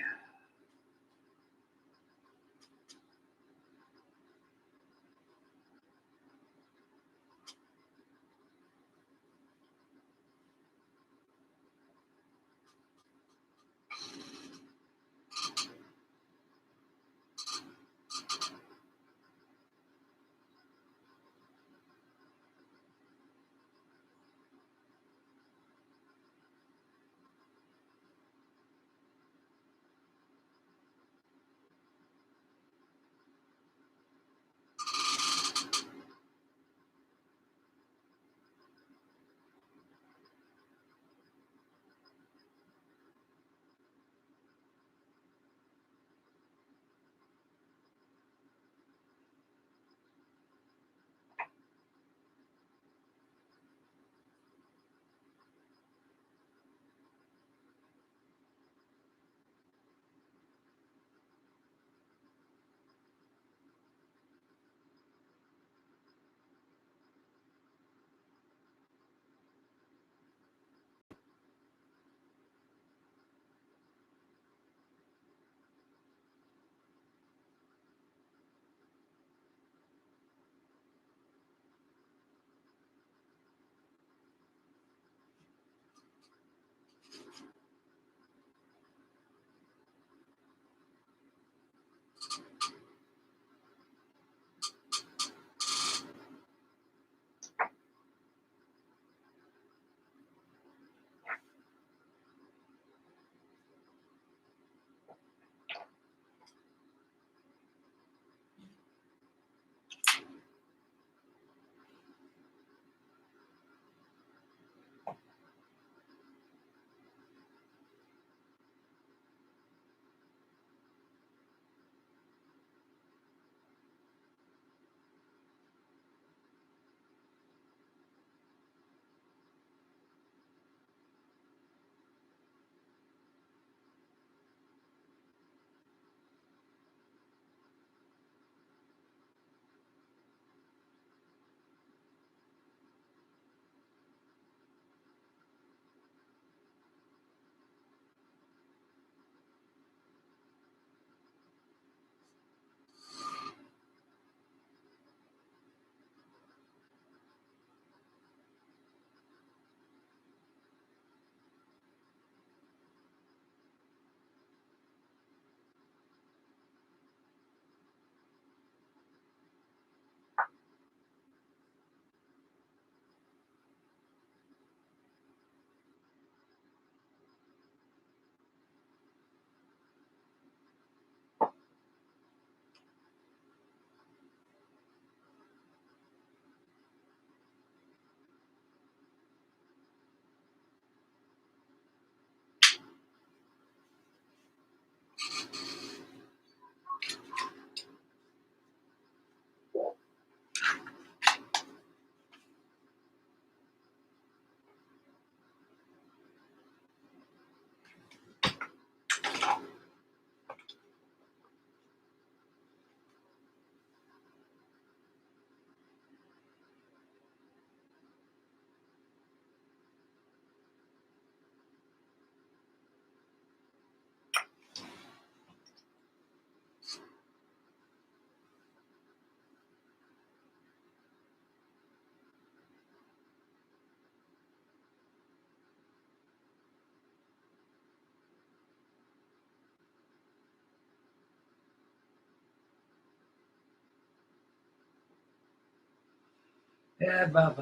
Yeah, blah.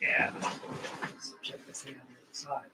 Yeah. Let's check this thing on the other side.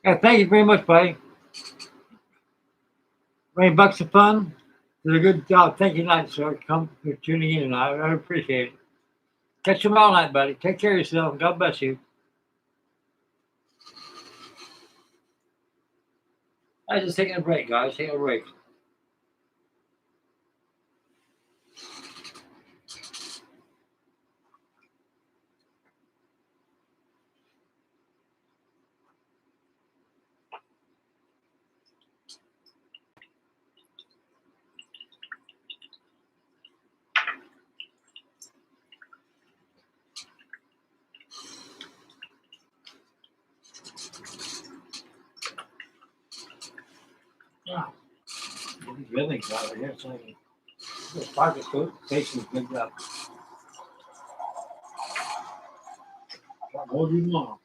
Yeah, thank you very much, buddy. $20 of fun. Did a good job. Thank you, night, sir. Come for tuning in. I appreciate it. Catch you tomorrow night, buddy. Take care of yourself. God bless you. I just taking a break, guys. Taking a break. Yeah. These buildings out here, so I can just park it through. Patience good job. Hold you long.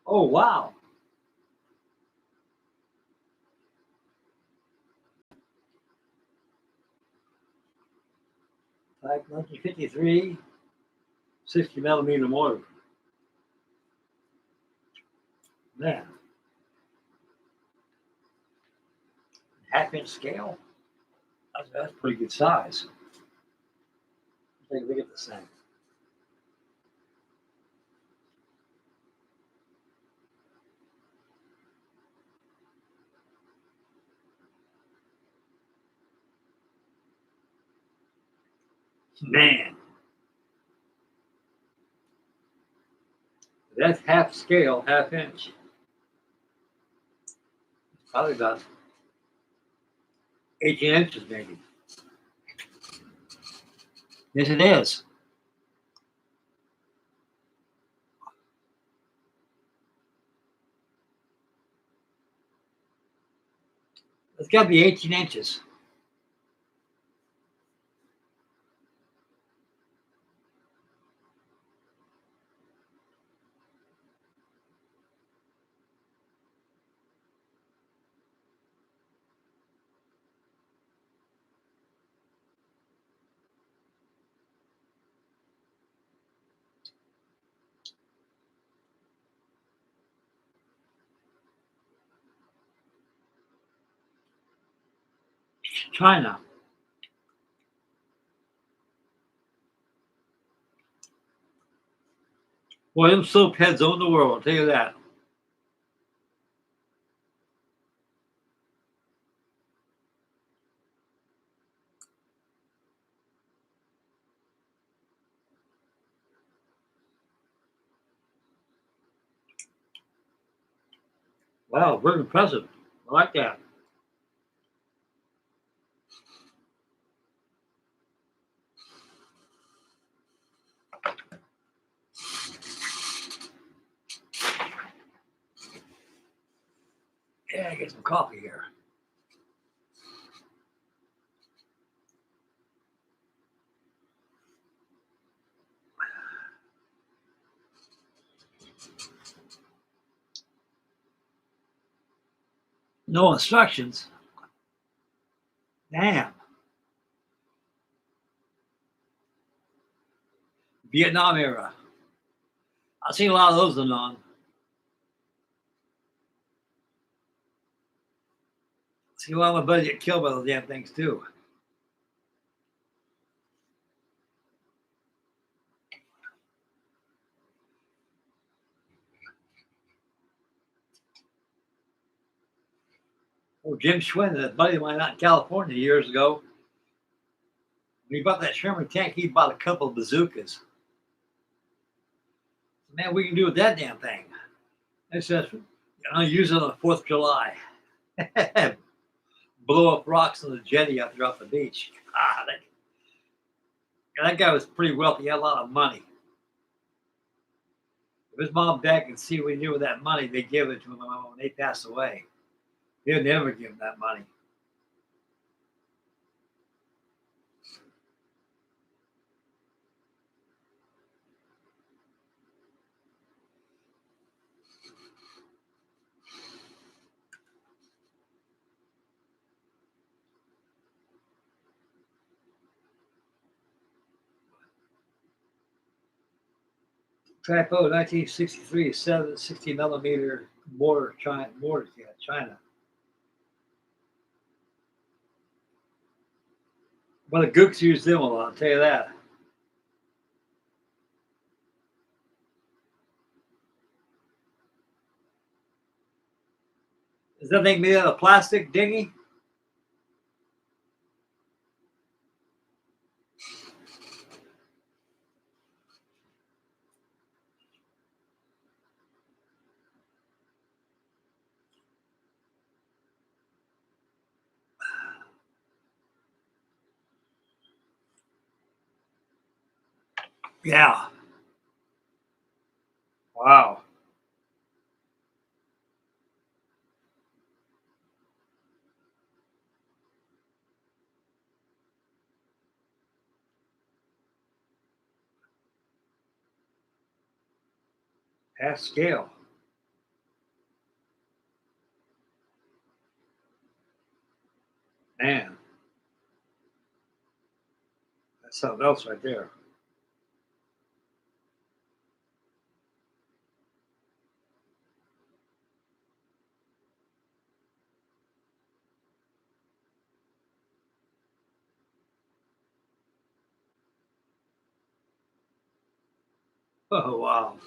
Oh, wow. Like 1953, 60 millimeter mortar. Man, half-inch scale. That's pretty good size. Take a look at this thing. Man, that's half scale, half inch. Probably about 18 inches, maybe. Yes, it is. It's got to be 18 inches. China. Boy, them soap heads own the world, I'll tell you that. Wow, very impressive. I like that. I get some coffee here. No instructions. Damn. Vietnam era. I've seen a lot of those on. See a lot of my buddies get killed by those damn things too. Oh, Jim Schwinn, a buddy of mine out in California years ago. When he bought that Sherman tank, he bought a couple of bazookas. Man, we can do with that damn thing. I said, I'll use it on the 4th of July. Blow up rocks on the jetty out there off the beach. Ah, that guy was pretty wealthy. He had a lot of money. If his mom and dad could see what he knew with that money, they'd give it to him when they passed away. They'd never give him that money. Typo 1963 760 millimeter mortar, China. Well, the gooks use them a lot, I'll tell you that. Is that thing made out of plastic, Dingy? Yeah. Wow. Half scale. Man. That's something else right there. Oh, wow.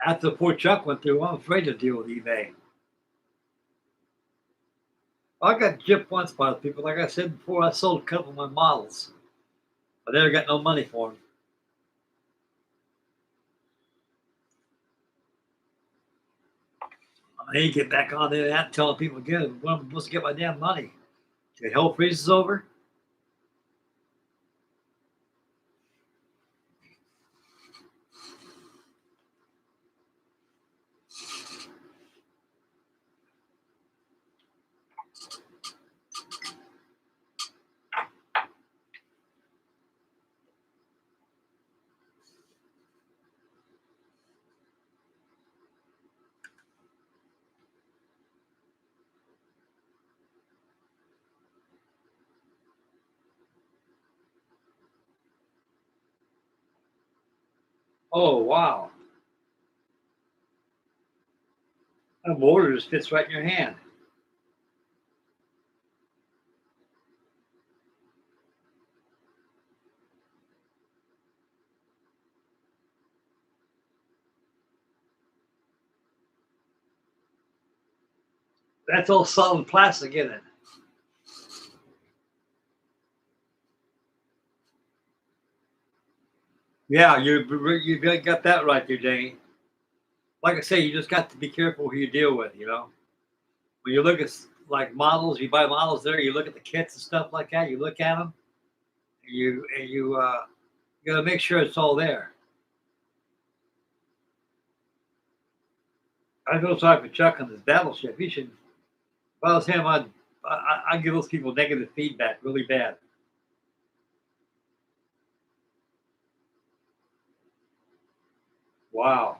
After poor Chuck went through, I'm afraid to deal with eBay. I got gypped once by the people. Like I said before, I sold a couple of my models. I never got no money for them. I need to get back on there and telling people again when I'm supposed to get my damn money. The hell freezes over. Oh, wow. That motor just fits right in your hand. That's all solid plastic in it. Yeah, you got that right there, Danny. like I say, you just got to be careful who you deal with. You know, when you look at like models, you buy models there. You look at the kits and stuff like that. You look at them, you got to make sure it's all there. I feel sorry for Chuck on this battleship. He should. If I was him, I'd give those people negative feedback really bad. Wow.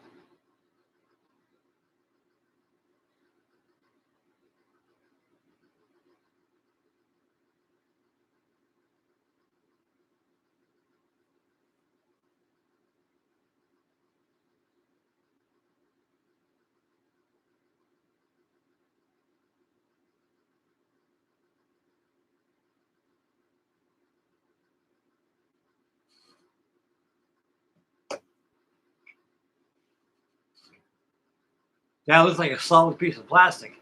That looks like a solid piece of plastic.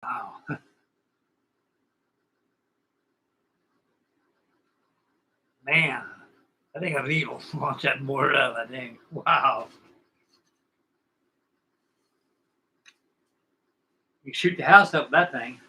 Wow. Man, I think I've eaten watch that more of I think. Wow. You shoot the house up with that thing.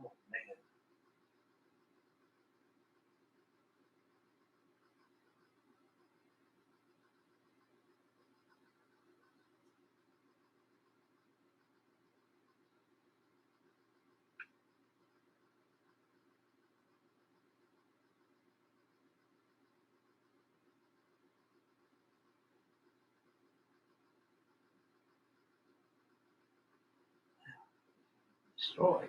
Oh, man. Destroyed.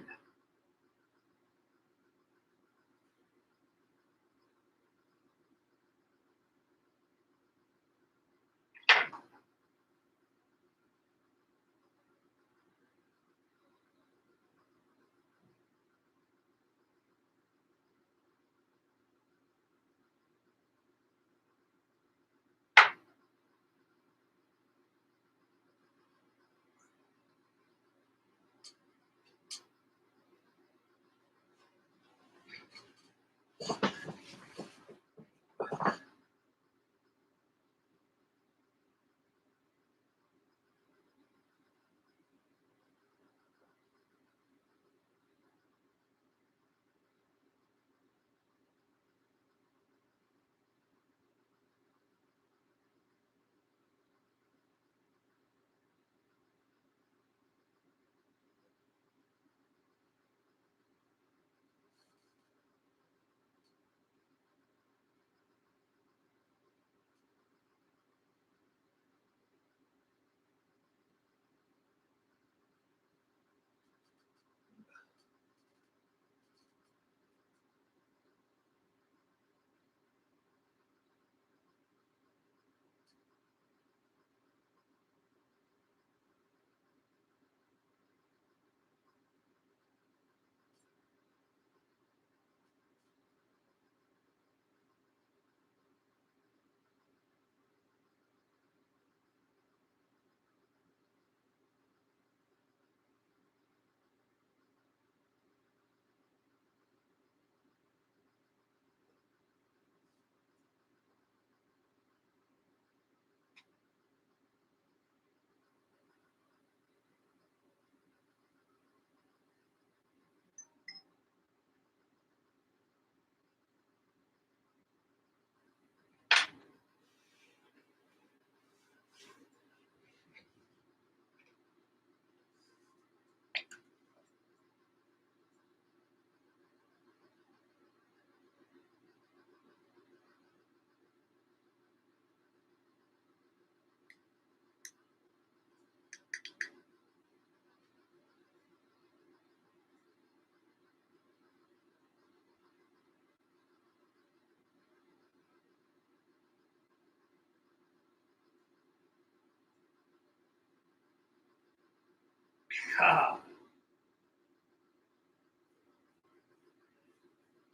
God.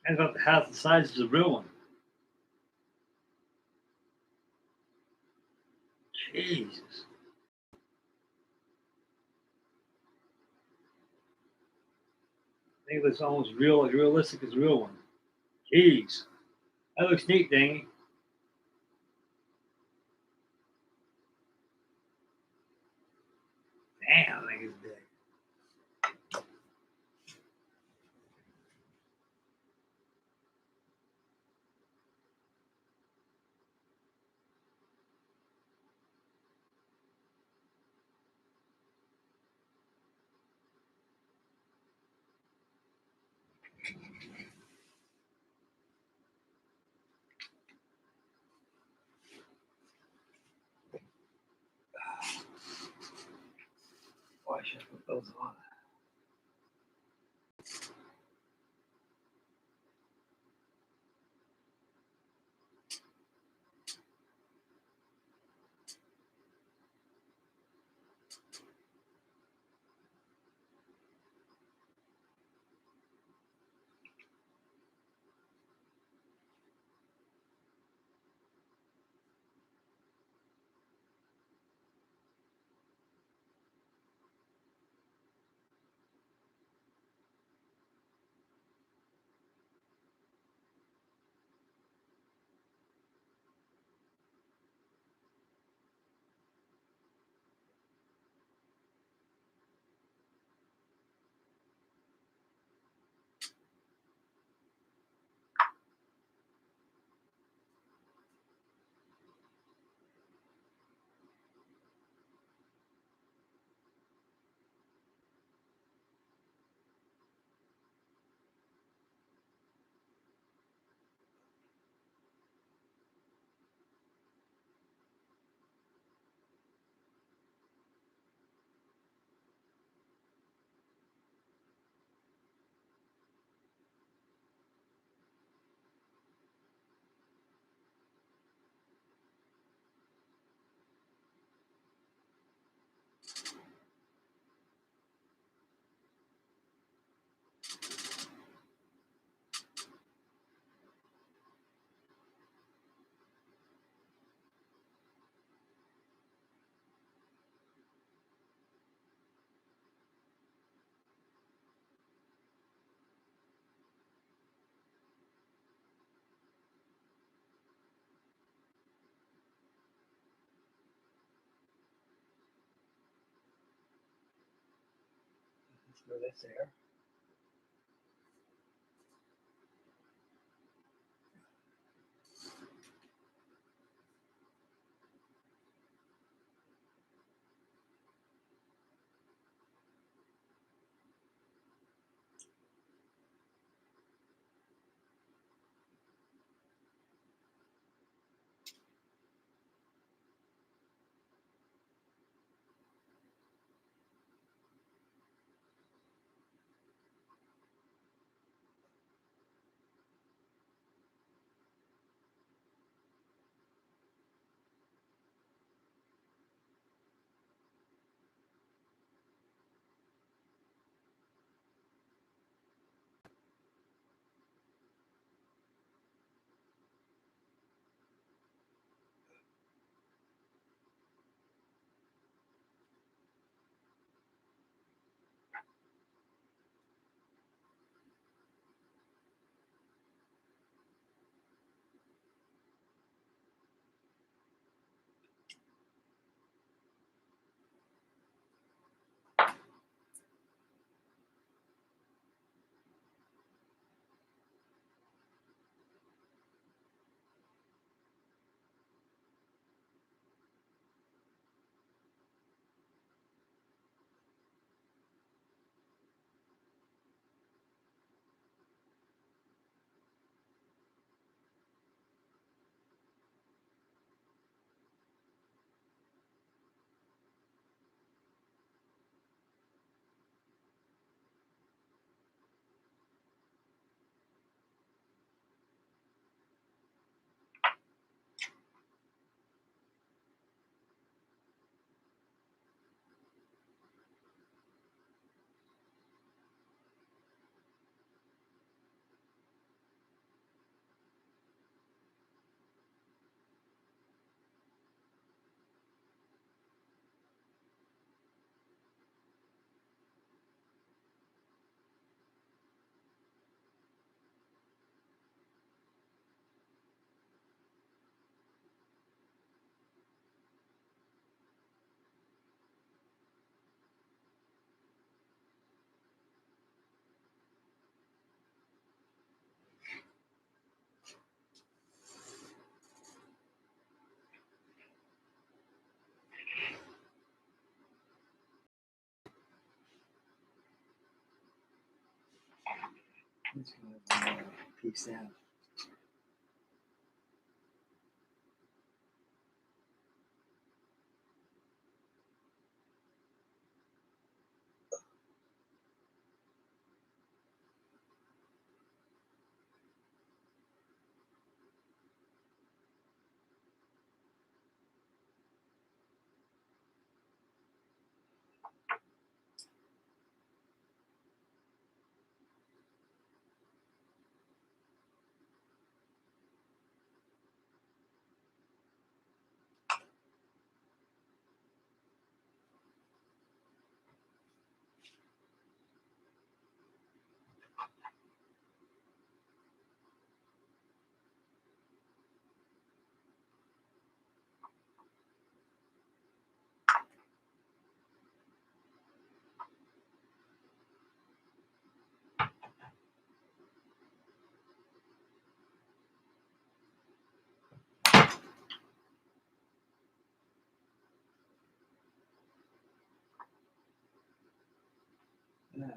That's about half the size of the real one. Jesus. I think it looks almost realistic as the real one. Jeez. That looks neat, Dangy. Damn, I think it's big. Why should I put those on? Let's go this there. Peace out. No.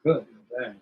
Good. Bad.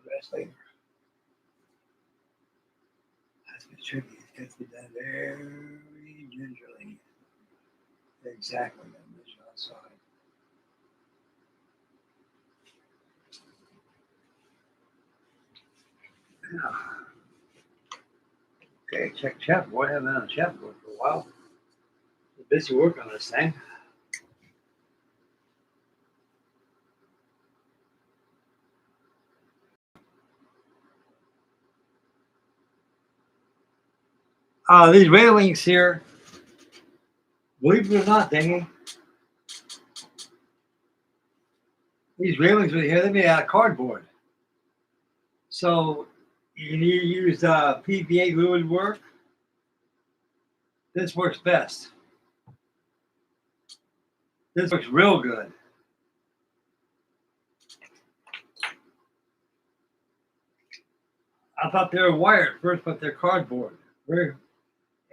Rest later. That's what's tricky. It has to be done very gingerly. Exactly. That measure outside. Yeah. Okay, check chat. Boy, I haven't been on chat board for a while. I'm busy working on this thing. These railings here, believe it or not, Dingy, these railings right here, they're made out of cardboard. So you need to use PVA glue would work. This works best. This works real good. I thought they were wire at first, but they're cardboard.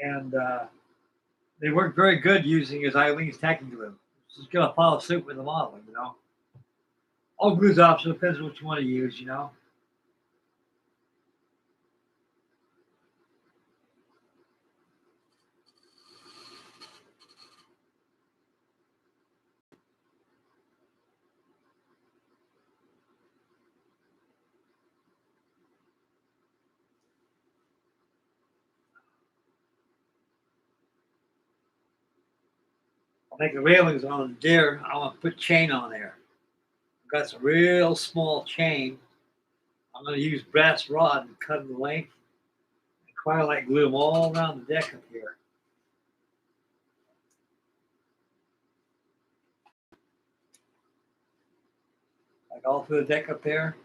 And they work very good using as Eileen's tacking glue. Just gonna follow suit with the modeling, you know. All glue's optional, depends on what you want to use, you know. I'll make the railings on there. I want to put chain on there. I've got some real small chain. I'm going to use brass rod and cut them the length. And Twilight glue them all around the deck up here. Like all through the deck up there.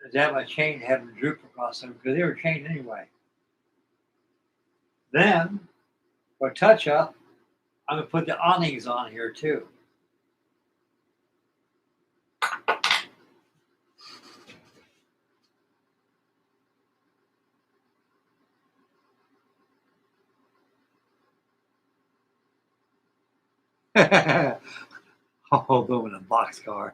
is to have my chain have them droop across them because they were chained anyway. Then for touch up, I'm gonna put the awnings on here too. Oh, moving a boxcar.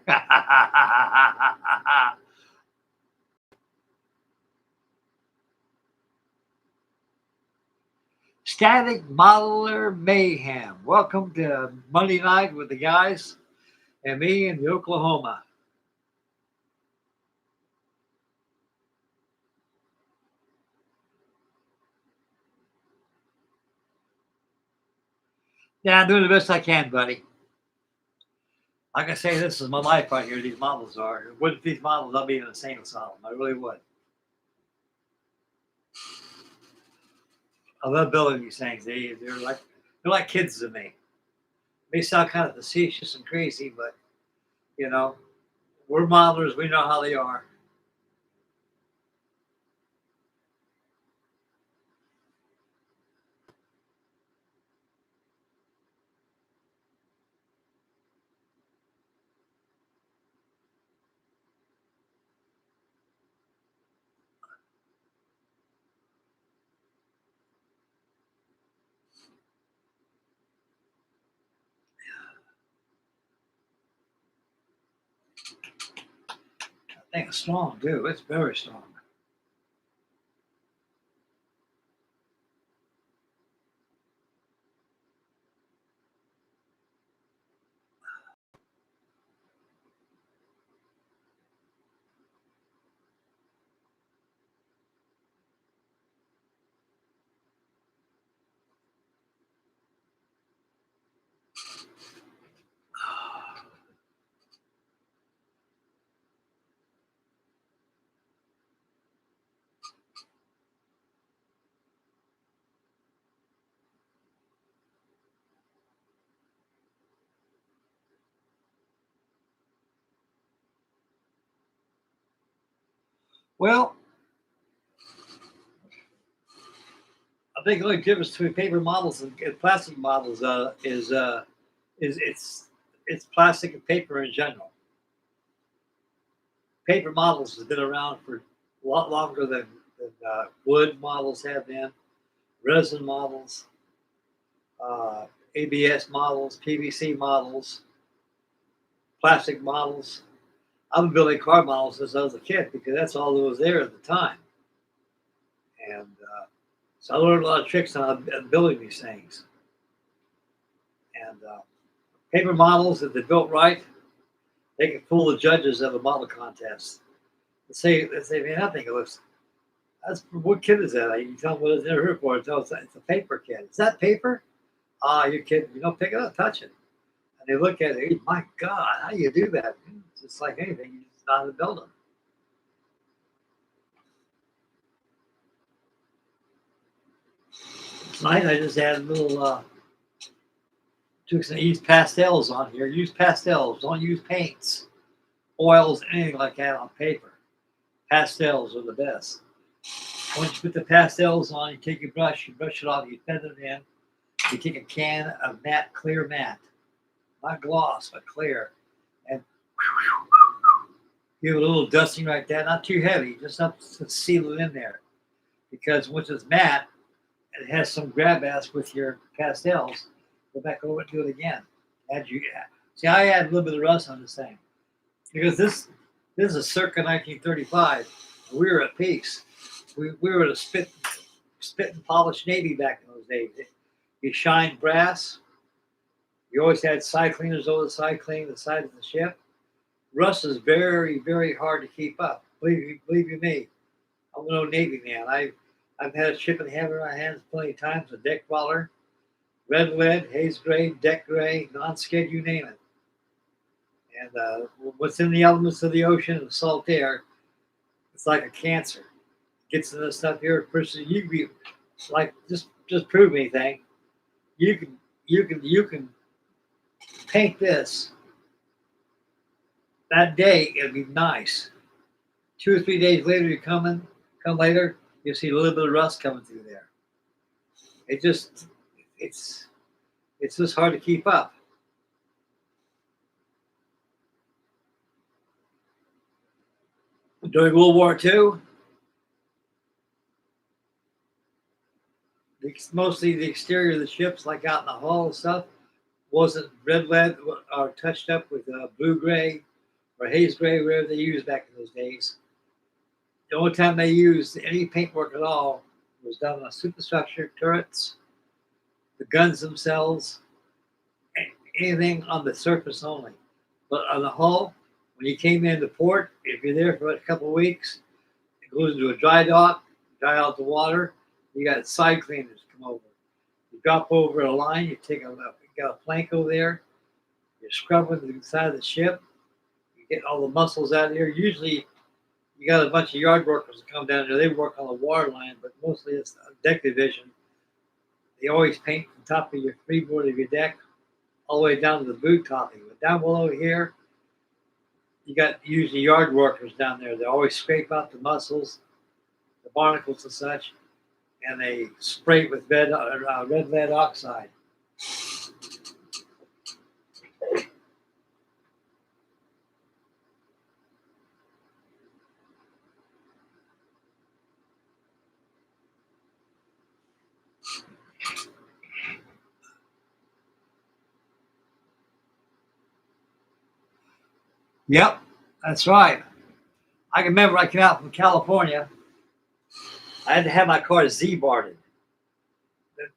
Static Modeler Mayhem. Welcome to Monday night with the guys and me in Oklahoma. Yeah, I'm doing the best I can, buddy. Like I say, this is my life right here. These models are. Wouldn't these models, I'll be in an insane asylum. I really would. I love building these things. They're like kids to me. They sound kind of facetious and crazy, but you know, we're modelers. We know how they are. I think it's strong too. It's very strong. Well, I think the only difference between paper models and plastic models is it's plastic and paper in general. Paper models has been around for a lot longer than wood models have been, resin models, ABS models, PVC models, plastic models. I've been building car models since I was a kid because that's all that was there at the time. And so I learned a lot of tricks on building these things. And paper models, if they're built right, they can fool the judges of a model contest. They say, man, I think it looks. What kid is that? You tell them what it's in here for. Tell it's a paper kid. Is that paper? Ah, you're kidding. You don't pick it up, touch it. And they look at it. Hey, my God, how do you do that? It's just like anything. You just know how to build them. Tonight I just added a little. Took some use pastels on here. Use pastels. Don't use paints, oils, anything like that on paper. Pastels are the best. Once you put the pastels on, you take your brush, you brush it off, you feather it in. You take a can of matte, clear matte, not gloss, but clear, and give it a little dusting like that. Not too heavy, just enough to seal it in there. Because once it's matte, it has some grab ass with your pastels. Go back over and do it again. See, I add a little bit of rust on this thing because this is a circa 1935. We were at peace. We were at a spit and polished Navy back in those days. You shined brass. You always had side cleaners over the side cleaning the side of the ship. Rust is very, very hard to keep up. Believe you me. I'm an old Navy man. I've had a ship and hammer in my hands plenty of times, a deck crawler, red lead, haze gray, deck gray, non-skid, you name it. And what's in the elements of the ocean and salt air, it's like a cancer. It gets into this stuff here. Person, you can be like just prove anything. You can paint this. That day it'll be nice. 2 or 3 days later, you come later, you'll see a little bit of rust coming through there. It's just hard to keep up. During World War II, mostly the exterior of the ships, like out in the hull and stuff, wasn't red lead or touched up with blue gray or haze gray, whatever they used back in those days. The only time they used any paintwork at all was done on superstructure, turrets, the guns themselves, anything on the surface only. But on the hull, when you came into port, if you're there for a couple of weeks, it goes into a dry dock, dry out the water. You got side cleaners come over. You drop over a line, you got a plank over there, you're scrubbing the side of the ship, you get all the mussels out of here. Usually you got a bunch of yard workers that come down there, they work on the water line, but mostly it's deck division. They always paint the top of your freeboard of your deck all the way down to the boot topping. But down below here, you got usually yard workers down there. They always scrape out the mussels, the barnacles and such, and they spray it with red lead oxide. Yep, that's right. I can remember I came out from California. I had to have my car Z-barred.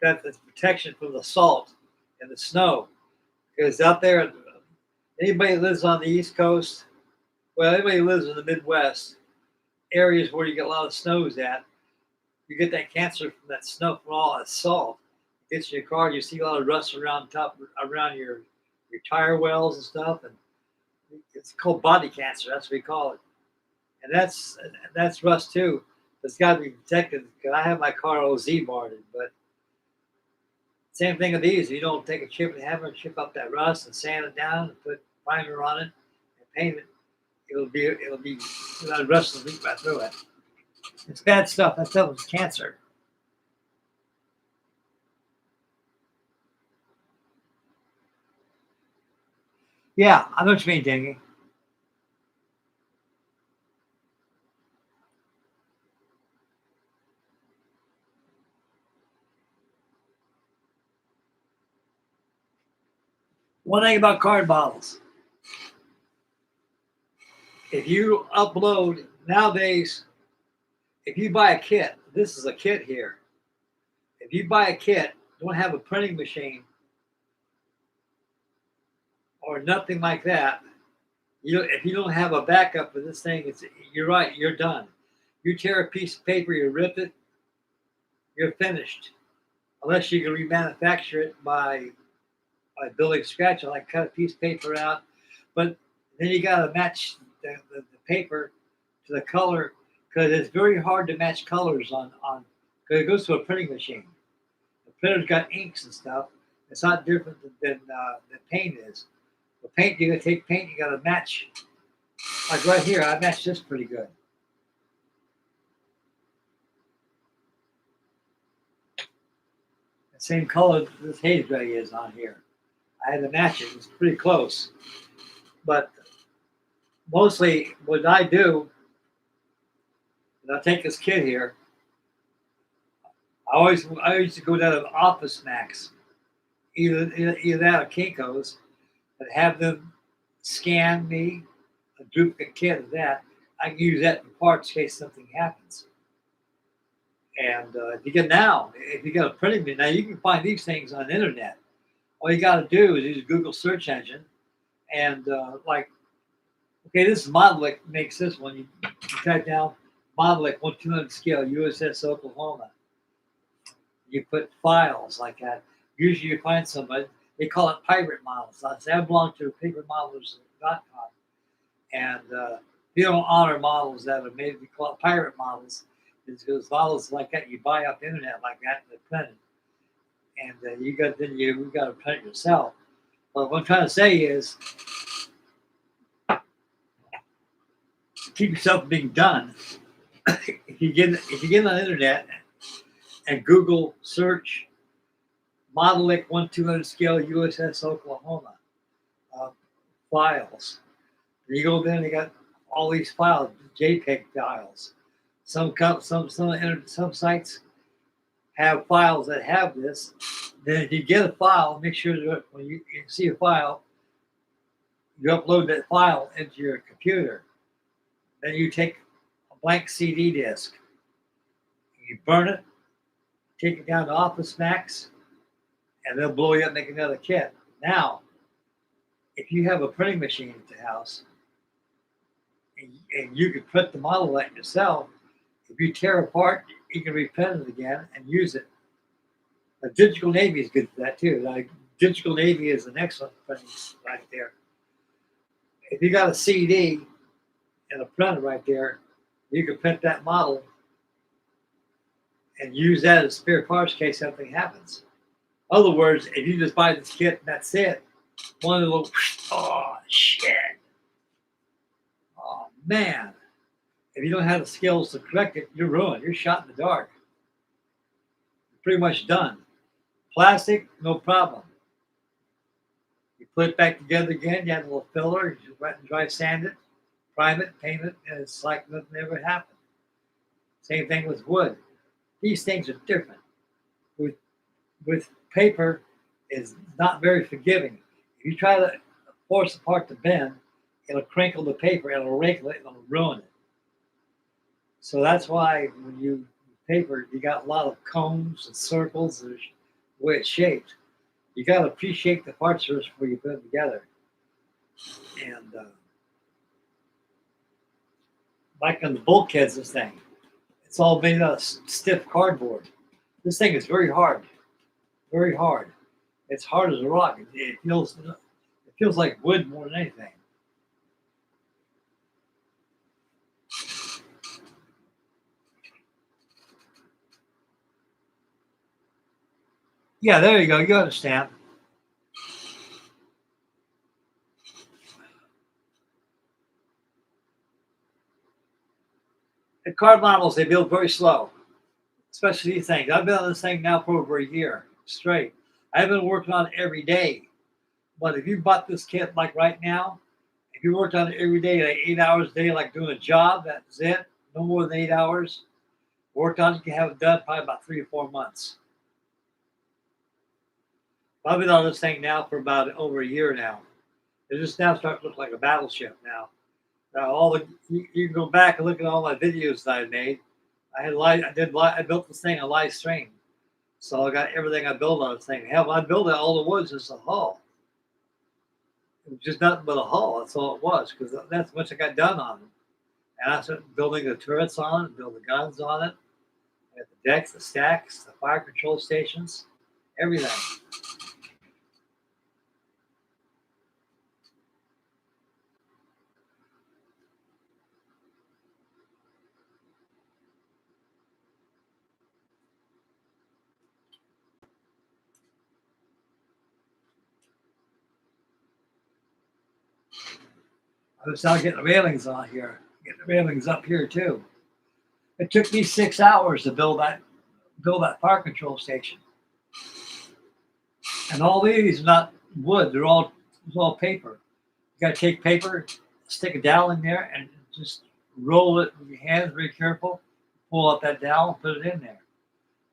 That's protection from the salt and the snow. Because out there, anybody that lives on the East Coast, well, anybody who lives in the Midwest, areas where you get a lot of snows at, you get that cancer from that snow, from all that salt. It gets in your car, you see a lot of rust around your tire wells and stuff, and it's called body cancer. That's what we call it, and that's rust too. It's got to be protected because I have my car OZ barred, but same thing with these. You don't take a chip and hammer and chip up that rust and sand it down and put primer on it and paint it. It'll be that rust will leak right through it. It's bad stuff. That stuff is cancer. Yeah, I know what you mean, Dingy. One thing about card bottles, if you upload nowadays, if you buy a kit, this is a kit here. If you buy a kit, don't have a printing machine or nothing like that. If you don't have a backup for this thing, you're right. You're done. You tear a piece of paper, you rip it, you're finished. Unless you can remanufacture it by building scratch, like cut a piece of paper out. But then you got to match the paper to the color because it's very hard to match colors on because it goes to a printing machine. The printer's got inks and stuff. It's not different than paint is. The paint, you got to take paint, you got to match. Like right here, I matched this pretty good. The same color this haze gray is on here. I had to match it. It's pretty close. But mostly what I do, and I'll take this kit here, I used to go down to Office Max, either that or Kinko's, and have them scan me a duplicate kit of that. I can use that in parts in case something happens. And if you get a printing, now you can find these things on the internet. All you got to do is use Google search engine, and okay, this is Modelic makes this one. You type down Modelic 1/200 scale USS Oklahoma. You put files like that. Usually you find somebody. They call it pirate models. I belong to papermodelers.com, and they don't honor models that are made. We call it pirate models. It's because models like that you buy off the internet like that and they're printed, and you got to print it yourself. But what I'm trying to say is, keep yourself from being done, if you get on the internet and Google search Model 1/200 scale USS Oklahoma files, and you go there and you got all these files, JPEG files. Some sites have files that have this. Then if you get a file, make sure that when you see a file, you upload that file into your computer. Then you take a blank CD disk, you burn it, take it down to Office Max, and they'll blow you up and make another kit. Now, if you have a printing machine at the house, and you can print the model that yourself, if you tear apart, you can reprint it again and use it. Digital Navy is good for that too. Digital Navy is an excellent printing right there. If you got a CD and a printer right there, you can print that model and use that as spare parts in case something happens. In other words, if you just buy this kit and that's it, one of those, oh shit, oh man. If you don't have the skills to correct it, you're ruined. You're shot in the dark. You're pretty much done. Plastic, no problem. You put it back together again, you add a little filler, you just wet and dry sand it, prime it, paint it, and it's like nothing ever happened. Same thing with wood. These things are different. With paper, it's not very forgiving. If you try to force the part to bend, it'll crinkle the paper, it'll wrinkle it, it'll ruin it. So that's why when you paper, you got a lot of cones and circles, and the way it's shaped. You got to appreciate the parts first before you put them together. And like on the bulkheads, this thing, it's all made out of stiff cardboard. This thing is very hard, very hard. It's hard as a rock. It feels like wood more than anything. Yeah, there you go. You understand. The card models, they build very slow, especially these things. I've been on this thing now for over a year straight. I've been working on it every day. But if you bought this kit like right now, if you worked on it every day, like 8 hours a day, like doing a job, that's it, no more than 8 hours, worked on it, you can have it done probably about 3 or 4 months. I've been on this thing now for about over a year now. It just now starting to look like a battleship now. Now you can go back and look at all my videos that I made. I built this thing on live stream, so I got everything I built on this thing. Hell, when I built it, all it was just a hull. It was just nothing but a hull. That's all it was, because that's much I got done on it. And I started building the turrets on it, build the guns on it, and the decks, the stacks, the fire control stations, everything. I was now getting the railings on here, getting the railings up here too. It took me 6 hours to build that fire control station. And all these are not wood; it's all paper. You got to take paper, stick a dowel in there, and just roll it with your hands, very careful. Pull out that dowel, put it in there.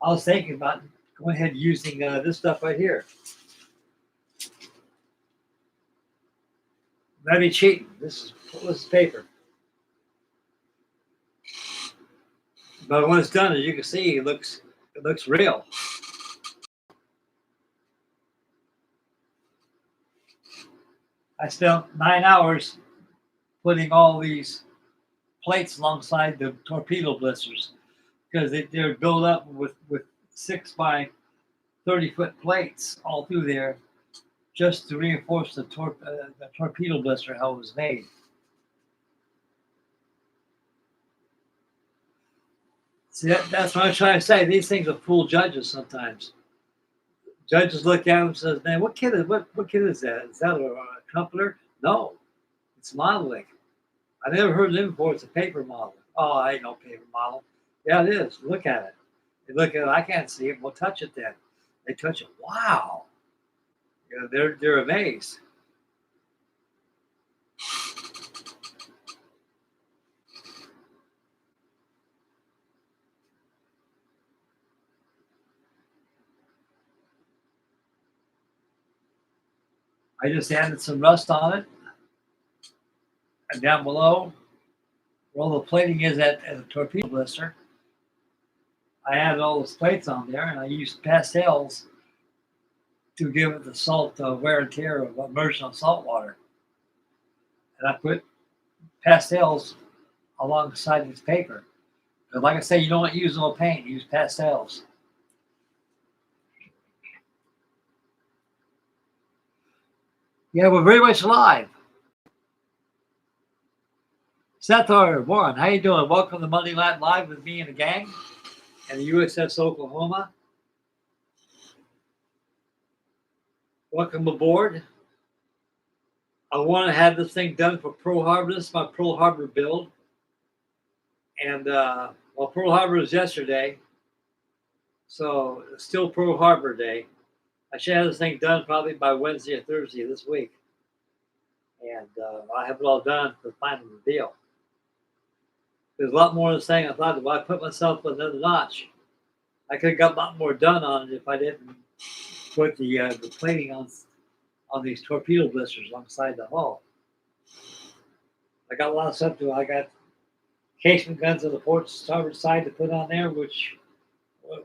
I was thinking about going ahead and using this stuff right here. That'd be cheating. This is paper. But when it's done, as you can see, it looks real. I spent 9 hours putting all these plates alongside the torpedo blisters because they're built up with 6 by 30-foot plates all through there, just to reinforce the torpedo blister how it was made. See, that's what I'm trying to say. These things will fool judges sometimes. Judges look at them and says, "Man, what kid is that? Is that a trumpeter?" No, it's modeling. I never heard of them before. It's a paper model. Oh, I ain't no paper model. Yeah, it is. Look at it. They look at it. I can't see it. We'll touch it then. They touch it. Wow. You know, they're amazed. I just added some rust on it. And down below, where all the plating is at the torpedo blister, I added all those plates on there, and I used pastels to give it the salt wear and tear of immersion of salt water. And I put pastels alongside this paper. But like I say, you don't use no paint, use pastels. Yeah, we're very much live. Seth or Warren, how you doing? Welcome to Monday Night Live with me and the gang and the USS Oklahoma. Welcome aboard. I want to have this thing done for Pearl Harbor. This is my Pearl Harbor build. And, well, Pearl Harbor was yesterday. So it's still Pearl Harbor Day. I should have this thing done probably by Wednesday or Thursday this week. And I have it all done for the final reveal. There's a lot more in this thing. I thought if I put myself another notch, I could have got a lot more done on it if I didn't put the plating on these torpedo blisters alongside the hull. I got a lot of stuff to. I got casement guns on the port starboard side to put on there, which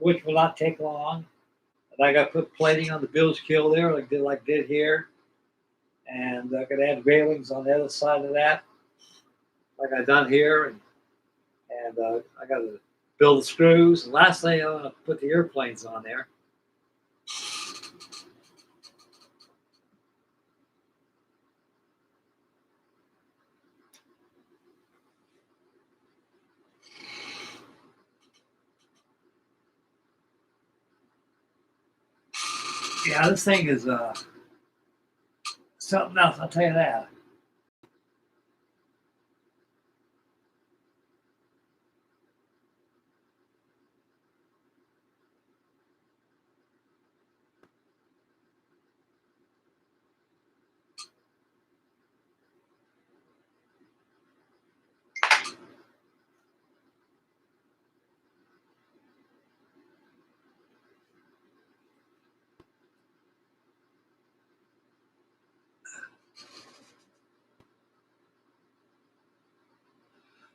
will not take long. And I got to put plating on the bilge keel there, like did here, and I could add railings on the other side of that, like I done here, and I got to build the screws. And lastly, I'm going to put the airplanes on there. Yeah, this thing is something else, I'll tell you that.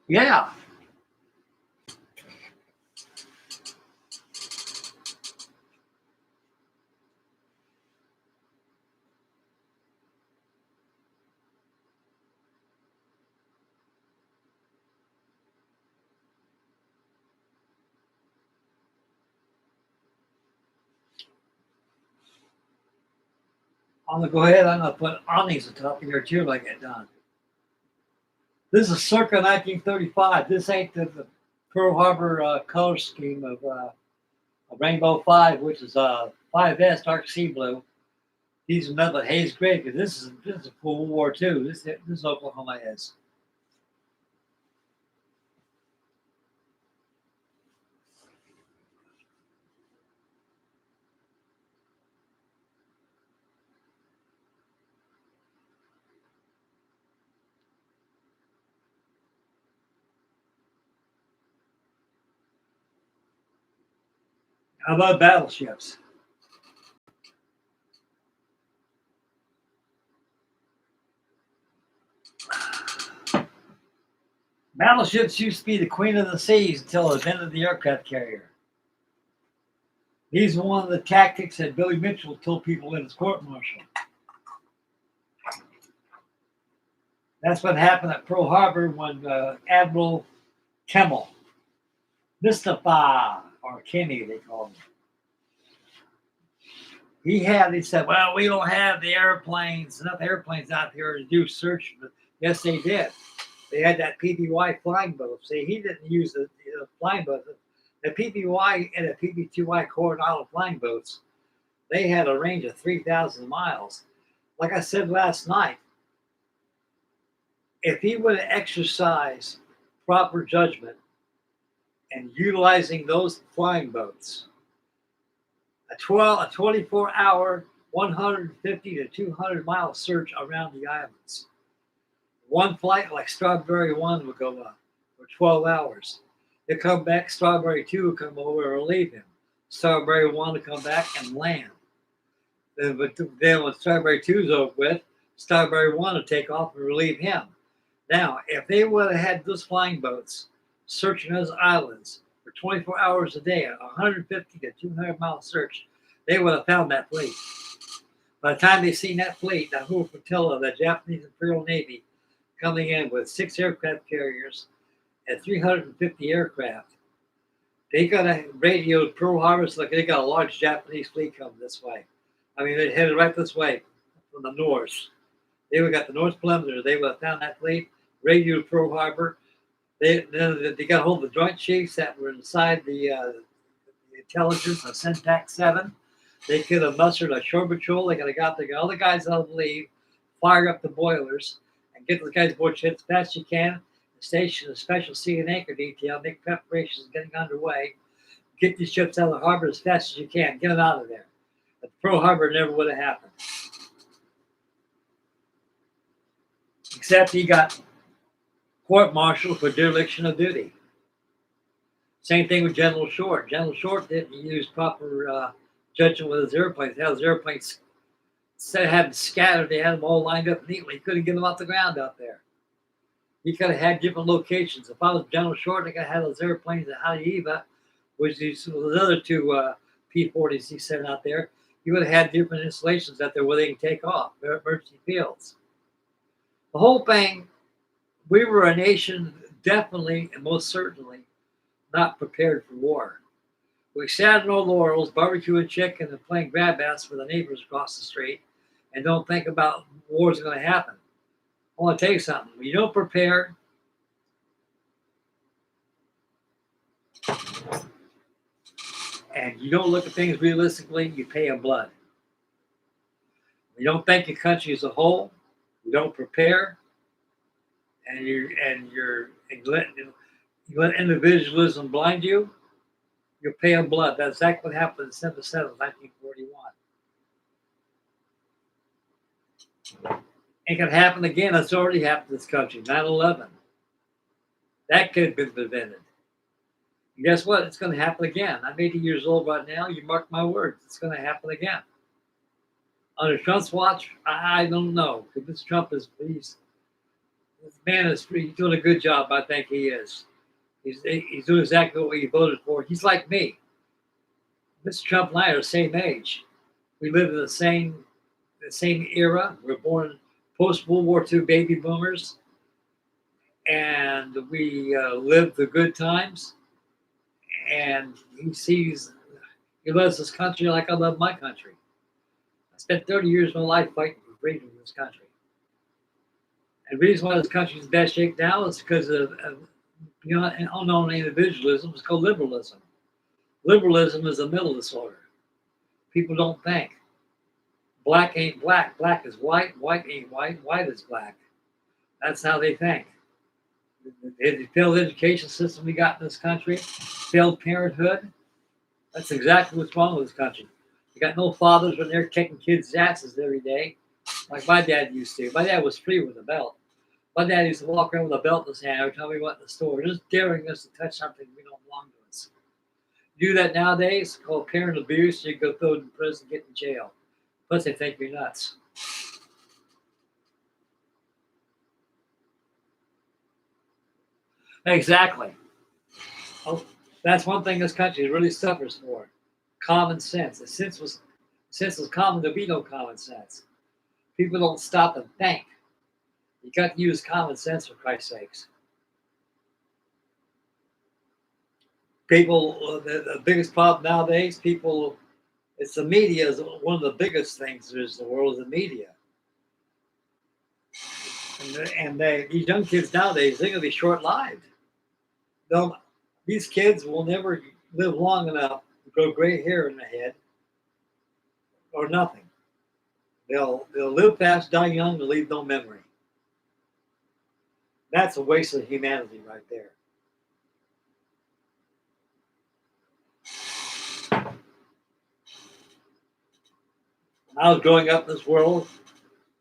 Yeah. I'm going to go ahead. I'm going to put awnings on top of here too, like I get done. This is circa 1935. This ain't the Pearl Harbor color scheme of Rainbow 5, which is 5S dark sea blue. These are nothing but haze gray, because this is for World War II. This Oklahoma is. How about battleships? Battleships used to be the queen of the seas until it invented the aircraft carrier. These are one of the tactics that Billy Mitchell told people in his court-martial. That's what happened at Pearl Harbor when Admiral Kimmel, Mustafa, or Kenny, they called him. He said, well, we don't have the airplanes, enough airplanes out here to do search. But yes, they did. They had that PBY flying boat. See, he didn't use the flying boat. The PBY and the PB2Y Coronado flying boats, they had a range of 3,000 miles. Like I said last night, if he would exercise proper judgment and utilizing those flying boats, a 24-hour, 150 to 200-mile search around the islands. One flight like Strawberry 1 would go up for 12 hours. They come back, Strawberry 2 would come over and relieve him. Strawberry 1 would come back and land. Then when Strawberry 2 is over with, Strawberry 1 would take off and relieve him. Now, if they would have had those flying boats searching those islands for 24 hours a day, a 150 to 200-mile search, they would have found that fleet. By the time they seen that fleet, that whole flotilla, the Japanese Imperial Navy, coming in with 6 aircraft carriers and 350 aircraft, they got a radioed Pearl Harbor, so they got a large Japanese fleet coming this way. I mean, they headed right this way from the north. They would have got the North Perimeter. They would have found that fleet, radioed Pearl Harbor. They got hold of the Joint Chiefs that were inside the intelligence of Syntax 7. They could have mustered a shore patrol. They could have got all the guys out of the lead, fire up the boilers, and get the guys aboard ship as fast as you can. Station a special sea and anchor detail, make preparations getting underway. Get these ships out of the harbor as fast as you can. Get them out of there. But Pearl Harbor never would have happened. Except he got court-martialed for dereliction of duty. Same thing with General Short. General Short didn't use proper judgment with his airplanes. He had his airplanes had them scattered. They had them all lined up neatly. He couldn't get them off the ground out there. He could have had different locations. If I was General Short, I could have had those airplanes at Haleiwa, which these other two P-40s he sent out there. He would have had different installations out there where they can take off, emergency fields. The whole thing, we were a nation definitely and most certainly not prepared for war. We sat on our laurels, barbecuing chicken and playing grab ass with the neighbors across the street and don't think about war's going to happen. I want to tell you something. When you don't prepare, and you don't look at things realistically, you pay in blood. When you don't think your country as a whole, you don't prepare, and you let individualism blind you, you'll pay in blood. That's exactly what happened in December 7th, 1941. Ain't gonna happen again. That's already happened in this country. 9/11. That could have been prevented. And guess what? It's gonna happen again. I'm 80 years old right now. You mark my words. It's gonna happen again. Under Trump's watch, I don't know. Because this Trump this man is free. He's doing a good job. I think he is. He's doing exactly what he voted for. He's like me. Mr. Trump and I are the same age. We live in the same era. We're born post-World War II baby boomers, and we lived the good times. And he loves this country like I love my country. I spent 30 years of my life fighting for freedom in this country. And the reason why this country is in bad shape now is because of beyond an unknown individualism. It's called liberalism. Liberalism is a mental disorder. People don't think. Black ain't black. Black is white. White ain't white. White is black. That's how they think. The failed education system we got in this country, failed parenthood. That's exactly what's wrong with this country. You got no fathers when they're kicking kids' asses every day, like my dad used to. My dad was free with a belt. My dad used to walk around with a belt in his hand every time we went to the store, just daring us to touch something we don't belong to us. You do that nowadays, it's called parent abuse. You go throw it in prison, get in jail. Plus, they think you're nuts. Exactly. Oh, that's one thing this country really suffers for. Common sense. Since was common, there be no common sense. People don't stop and think. You got to use common sense, for Christ's sakes. People, the biggest problem nowadays, it's the media is one of the biggest things there's in the world is the media. And these young kids nowadays, they're going to be short-lived. These kids will never live long enough to grow gray hair in their head or nothing. They'll live fast, die young, and leave no memory. That's a waste of humanity right there. When I was growing up in this world,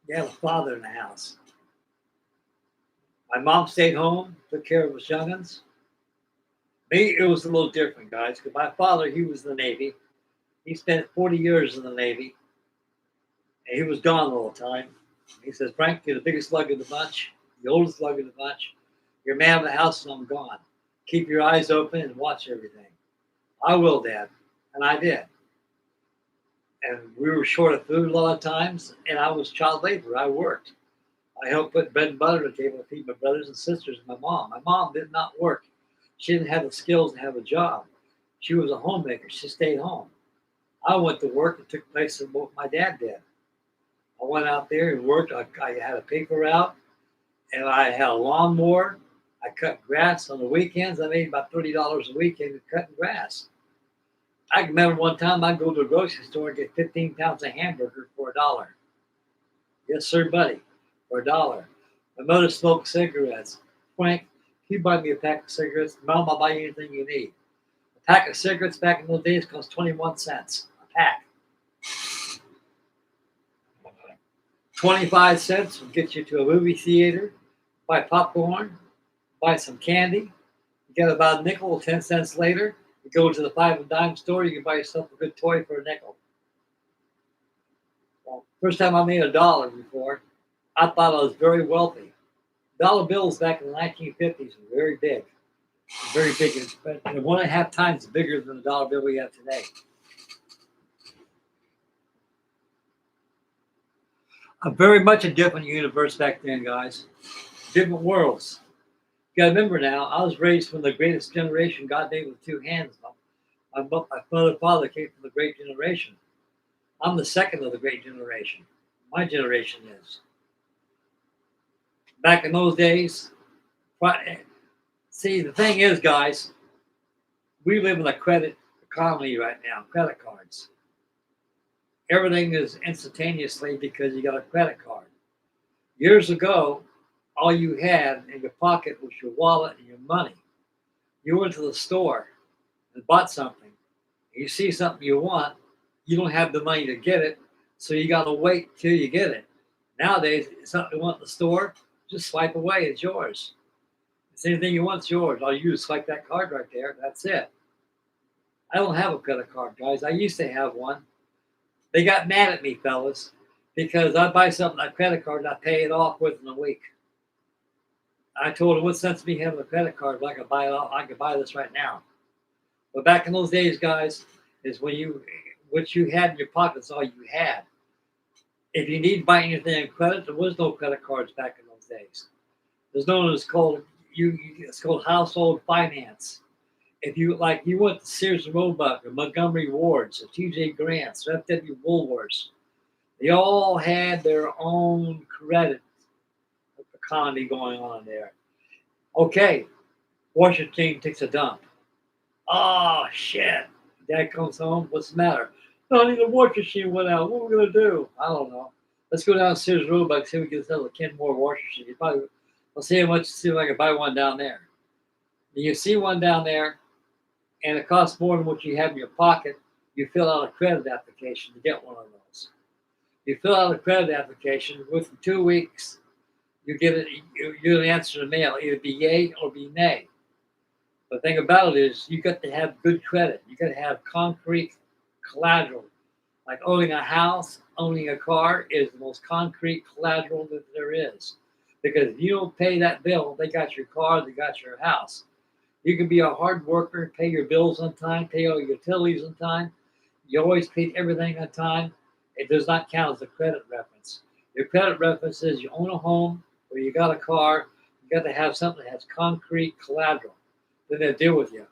you had a father in the house. My mom stayed home, took care of us youngins. Me, it was a little different, guys, because my father, he was in the Navy. He spent 40 years in the Navy, and he was gone all the time. He says, Frank, you're the biggest lug of the bunch, the oldest lug of the bunch. You're man of the house, and I'm gone. Keep your eyes open and watch everything. I will, Dad. And I did. And we were short of food a lot of times, and I was child labor. I worked. I helped put bread and butter on the table to feed my brothers and sisters and my mom. My mom did not work. She didn't have the skills to have a job. She was a homemaker. She stayed home. I went to work and took place in what my dad did. I went out there and worked. I had a paper route, and I had a lawnmower. I cut grass on the weekends. I made about $30 a weekend cutting grass. I remember one time I'd go to a grocery store and get 15 pounds of hamburger for $1. Yes, sir, buddy, for $1. My mother smoked cigarettes. Frank, can you buy me a pack of cigarettes? Mom, I'll buy you anything you need. A pack of cigarettes back in those days cost 21 cents a pack. 25 cents will get you to a movie theater, buy popcorn, buy some candy. You get about a nickel, 10 cents later. You go to the 5 and dime store, you can buy yourself a good toy for a nickel. Well, first time I made $1 before, I thought I was very wealthy. Dollar bills back in the 1950s were very big. Very big. They're 1.5 times bigger than the dollar bill we have today. Very much a different universe back then, guys. Different worlds. You gotta remember now, I was raised from the greatest generation God made with 2 hands. My mother and father came from the great generation. I'm the second of the great generation. My generation is. Back in those days, see, the thing is, guys, we live in a credit economy right now, credit cards. Everything is instantaneously because you got a credit card. Years ago, all you had in your pocket was your wallet and your money. You went to the store and bought something. You see something you want, you don't have the money to get it, so you got to wait till you get it. Nowadays, something you want in the store, just swipe away, it's yours. It's anything you want, it's yours. All you do is swipe that card right there, that's it. I don't have a credit card, guys. I used to have one. They got mad at me, fellas, because I buy something on a credit card and I pay it off within a week. I told them, what sense of me having a credit card if I could buy it off? I could buy this right now. But back in those days, guys, is when what you had in your pockets, all you had. If you need to buy anything in credit, there was no credit cards back in those days. There's no one it's called household finance. If you went to Sears and Roebuck or Montgomery Ward's or T.J. Grant's or F.W. Woolworths, they all had their own credit economy going on there. Okay, washing machine takes a dump. Oh, shit. Dad comes home. What's the matter? Honey, the washing machine went out. What are we going to do? I don't know. Let's go down to Sears Roebuck, see if we can sell a Kenmore washing machine. I'll see how much, see if I can buy one down there. And you see one down there, and it costs more than what you have in your pocket. You fill out a credit application to get one of those. You fill out a credit application. Within 2 weeks, you get it. You get an answer in the mail, either be yay or be nay. The thing about it is, you got to have good credit. You got to have concrete collateral. Like owning a house, owning a car is the most concrete collateral that there is. Because if you don't pay that bill, they got your car, they got your house. You can be a hard worker, pay your bills on time, pay all your utilities on time. You always pay everything on time. It does not count as a credit reference. Your credit reference is you own a home or you got a car. You got to have something that has concrete collateral. Then they'll deal with you.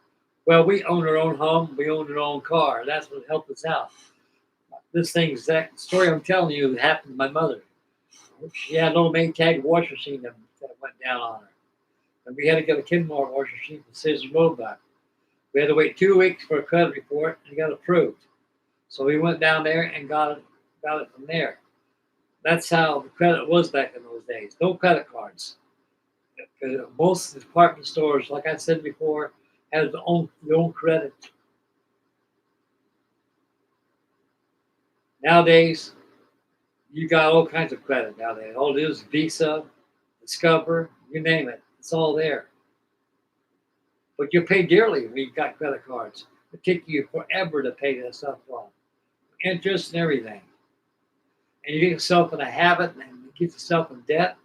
Well, we own our own home. We own our own car. That's what helped us out. This that story I'm telling you happened to my mother. She had an old Maytag washing machine that went down on her. And we had to get a Kenmore washing machine from Sears and Roebuck. We had to wait 2 weeks for a credit report and got approved. So we went down there and got it from there. That's how the credit was back in those days. No credit cards. Because most department stores, like I said before, have their own credit. Nowadays, you got all kinds of credit nowadays. All it is Visa, Discover, you name it. It's all there. But you pay dearly when you've got credit cards. It takes you forever to pay that stuff off. Interest and everything. And you get yourself in a habit and you get yourself in debt.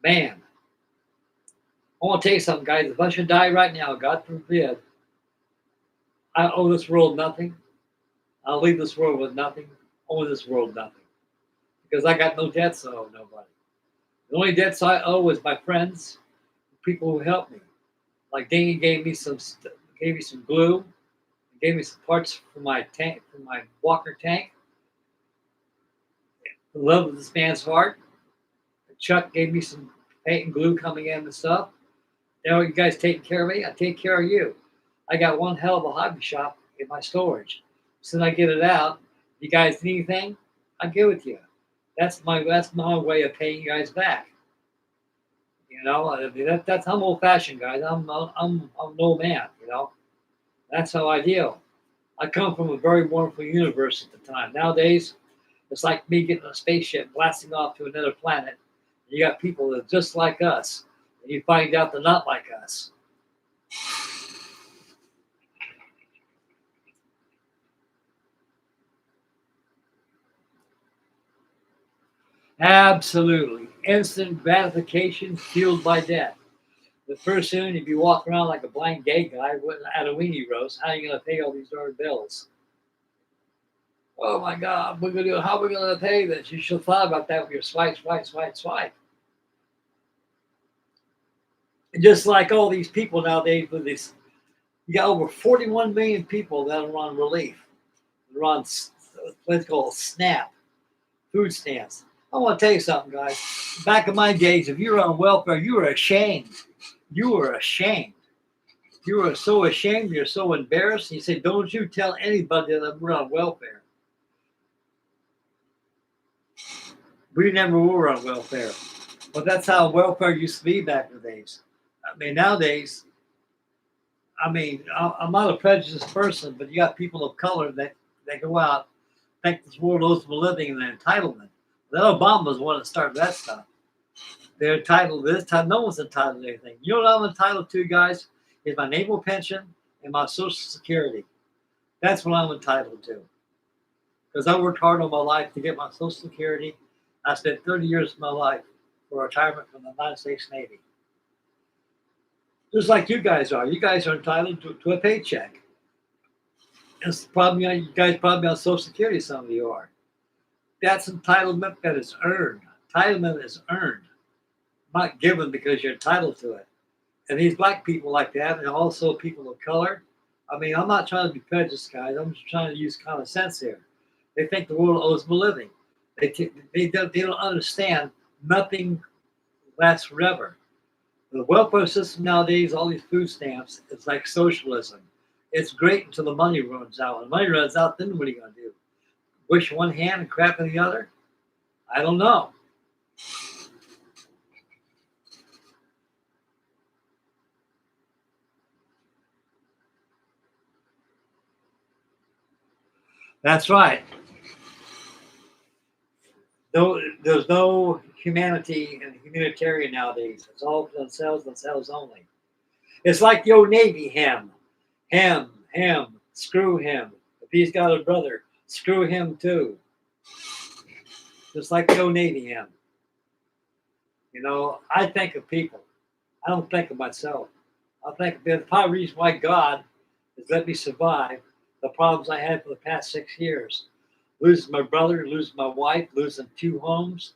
Man, I want to tell you something, guys. If I should die right now, God forbid, I owe this world nothing. I'll leave this world with nothing. Owe this world nothing. Because I got no debts I owe nobody. The only debts I owe is my friends, people who helped me. Like Dingy gave me some glue, gave me some parts for my tank, for my Walker tank. The love of this man's heart. Chuck gave me some paint and glue coming in and stuff. Now you guys taking care of me, I take care of you. I got one hell of a hobby shop in my storage. As soon as I get it out, you guys need anything, I give it to you. That's my way of paying you guys back. You know, I mean, that's I'm old fashioned, guys. I'm an old man. You know, that's how I deal. I come from a very wonderful universe at the time. Nowadays, it's like me getting a spaceship blasting off to another planet. You got people that are just like us, and you find out they're not like us. Absolutely. Instant gratification fueled by debt. The first soon, if you walk around like a blind gay guy at a weenie roast, how are you going to pay all these darn bills? Oh my God, how are we going to pay this? You should have thought about that with your swipe. And just like all these people nowadays with this, you got over 41 million people that are on relief. They're on what's called SNAP, food stamps. I want to tell you something, guys. Back in my days, if you were on welfare, you were ashamed. You were ashamed. You were so ashamed. You're so embarrassed. You said, "Don't you tell anybody that we're on welfare." We never were on welfare, but that's how welfare used to be back in the days. I mean, nowadays, I'm not a prejudiced person, but you got people of color that go out, think this world owes them a living and an entitlement. Then Obama's the one that started that stuff. They're entitled to this time. No one's entitled to anything. You know what I'm entitled to, guys? Is my naval pension and my Social Security. That's what I'm entitled to. Because I worked hard all my life to get my Social Security. I spent 30 years of my life for retirement from the United States Navy. Just like you guys are. You guys are entitled to a paycheck. It's probably you guys probably on Social Security. Some of you are. That's entitlement that is earned. Entitlement is earned, not given because you're entitled to it. And these black people like that, and also people of color. I mean, I'm not trying to be prejudiced, guys. I'm just trying to use common sense here. They think the world owes them a living. They don't understand nothing lasts forever. The welfare system nowadays, all these food stamps, it's like socialism. It's great until the money runs out. When the money runs out, then what are you going to do? Wish one hand and crap in the other? I don't know. That's right. No, there's no humanity and humanitarian nowadays. It's all for themselves only. It's like yo Navy him, screw him. If he's got a brother, screw him too. Just like yo Navy him. You know, I think of people. I don't think of myself. I think the probably reason why God has let me survive the problems I had for the past 6 years. Losing my brother, losing my wife, losing 2 homes.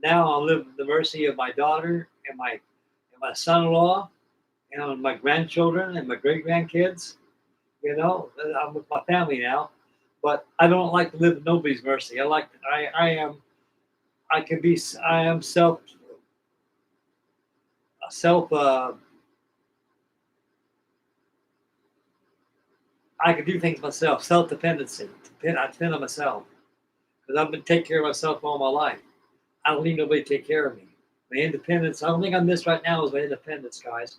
Now I live at the mercy of my daughter and my son-in-law, and my grandchildren and my great grandkids. You know, I'm with my family now, but I don't like to live at nobody's mercy. I am self. I can do things myself. Self-dependency. I depend on myself because I've been taking care of myself all my life. I don't need nobody to take care of me. My independence. The only thing I miss right now is my independence, guys.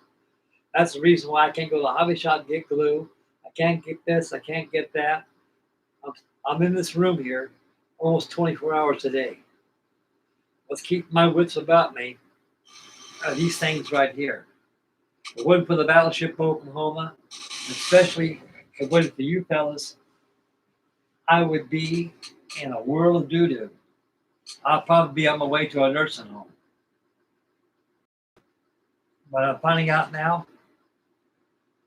That's the reason why I can't go to the hobby shop and get glue. I can't get this. I can't get that. I'm in this room here almost 24 hours a day. Let's keep my wits about me. These things right here. If it wasn't for the battleship Oklahoma, especially if it wasn't for you fellas, I would be in a whirl of doo-doo. I'll probably be on my way to a nursing home. But I'm finding out now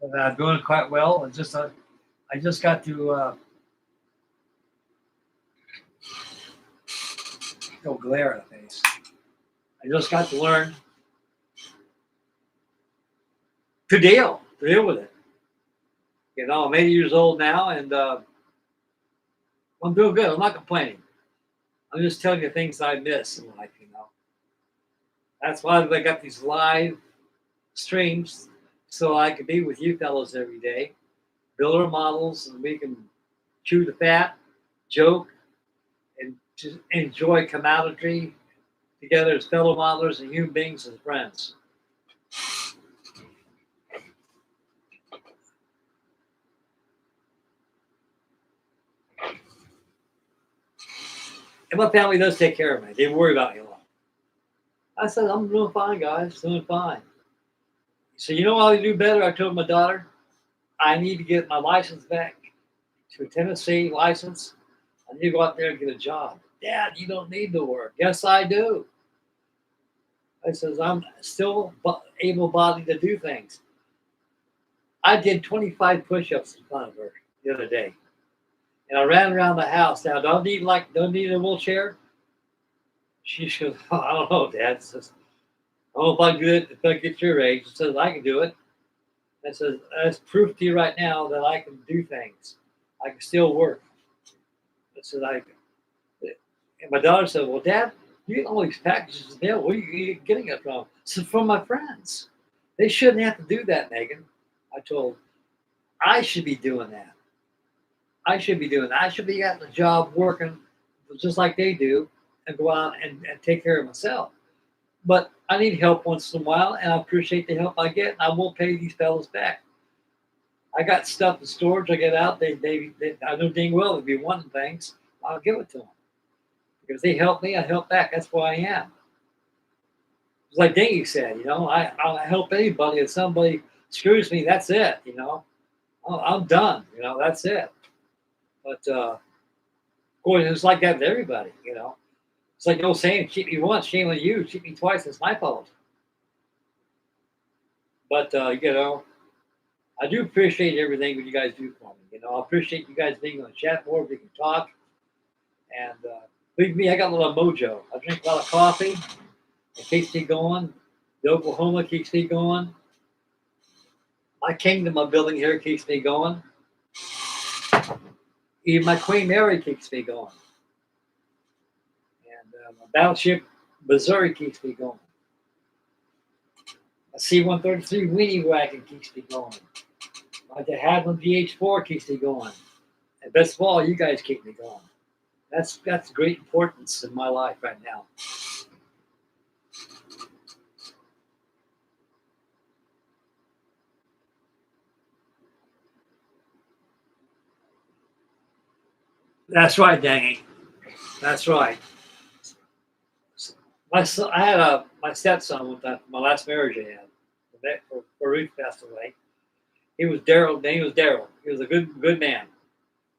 that I'm doing quite well. I just got to go glare in the face. I just got to learn to deal with it. You know, I'm 80 years old now, and I'm doing good. I'm not complaining. I'm just telling you things I miss in life, you know. That's why I got these live streams so I can be with you fellows every day, build our models, and we can chew the fat, joke, and just enjoy camaraderie together as fellow modelers and human beings and friends. And my family does take care of me. They worry about me a lot. I said, I'm doing fine, guys, doing fine. So you know how to do better? I told my daughter, I need to get my license back to a Tennessee license. I need to go out there and get a job. Dad, you don't need to work. Yes, I do. I says, I'm still able-bodied to do things. I did 25 push-ups in front of her the other day. And I ran around the house. Now, don't need a wheelchair? She goes, oh, I don't know, Dad. Says, I don't know if I get your age. She says, I can do it. I says, that's proof to you right now that I can do things. I can still work. I said, and my daughter said, well, Dad, you get all these packages in the mail. Where are you getting it from? I said, from my friends. They shouldn't have to do that, Megan. I told her, I should be doing that. I should be doing that. I should be at the job working just like they do and go out and take care of myself. But I need help once in a while, and I appreciate the help I get, and I will pay these fellas back. I got stuff in storage. I get out. They I know dang well they'd be wanting things. I'll give it to them. Because they help me, I help back. That's who I am. It's like Dingy said, you know, I'll help anybody. If somebody screws me, that's it, you know. I'm done, you know, that's it. But, of course, it's like that with everybody, you know. It's like the old saying, cheat me once, shame on you. Cheat me twice, it's my fault. But, you know, I do appreciate everything that you guys do for me. You know, I appreciate you guys being on the chat board. We can talk. And believe me, I got a little mojo. I drink a lot of coffee. It keeps me going. The Oklahoma keeps me going. My kingdom I'm building here keeps me going. Even my Queen Mary keeps me going. And my battleship Missouri keeps me going. My C-133 weenie wagon keeps me going. My de Havilland DH-4 keeps me going. And best of all, you guys keep me going. That's great importance in my life right now. That's right, Danny. That's right. My stepson with my last marriage I had. Ruth passed away. He was Daryl. Name was Daryl. He was a good man,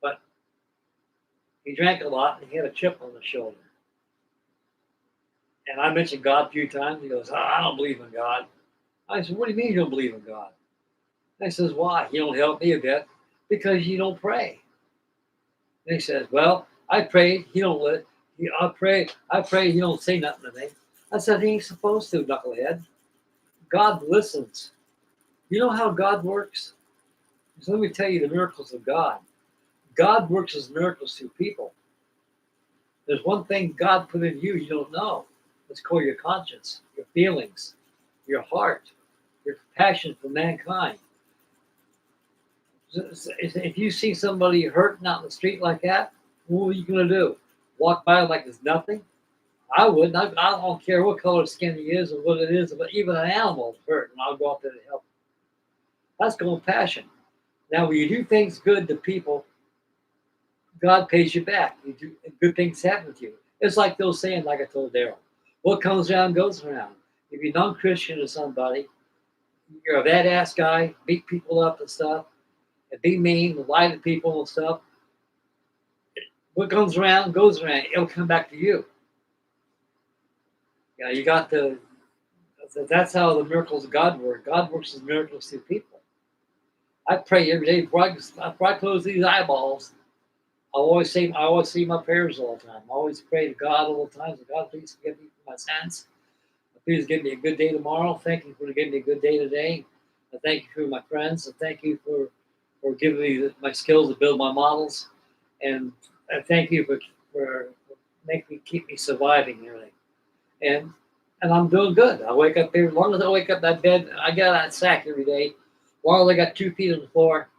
but he drank a lot and he had a chip on his shoulder. And I mentioned God a few times. He goes, I don't believe in God. I said, what do you mean you don't believe in God? And he says, why? You don't help me a bit because you don't pray. And he says, well, I pray. He don't let. I pray. He don't say nothing to me. I said, he ain't supposed to, knucklehead. God listens. You know how God works? So let me tell you the miracles of God. God works his miracles through people. There's one thing God put in you don't know. It's called your conscience, your feelings, your heart, your compassion for mankind. If you see somebody hurting out in the street like that, what are you going to do? Walk by like it's nothing? I wouldn't. I don't care what color skin he is or what it is, but even an animal's hurt, and I'll go out there to help. That's compassion. Now, when you do things good to people, God pays you back. You do good things happen to you. It's like those saying, like I told Daryl, what comes around goes around. If you're non-Christian to somebody, you're a badass guy, beat people up and stuff, and be mean, lie to people and stuff. What comes around goes around. It'll come back to you. You know, you got to. That's how the miracles of God work. God works His miracles through people. I pray every day before I close these eyeballs. I always say my prayers all the time. I always pray to God all the time. So God, please forgive me for my sins. Please give me a good day tomorrow. Thank you for giving me a good day today. I thank you for my friends. I thank you for giving me my skills to build my models. And I thank you for making me keep me surviving and everything. And I'm doing good. I wake up here, as long as I wake up that bed, I get out of that sack every day. As long as I got 2 feet on the floor,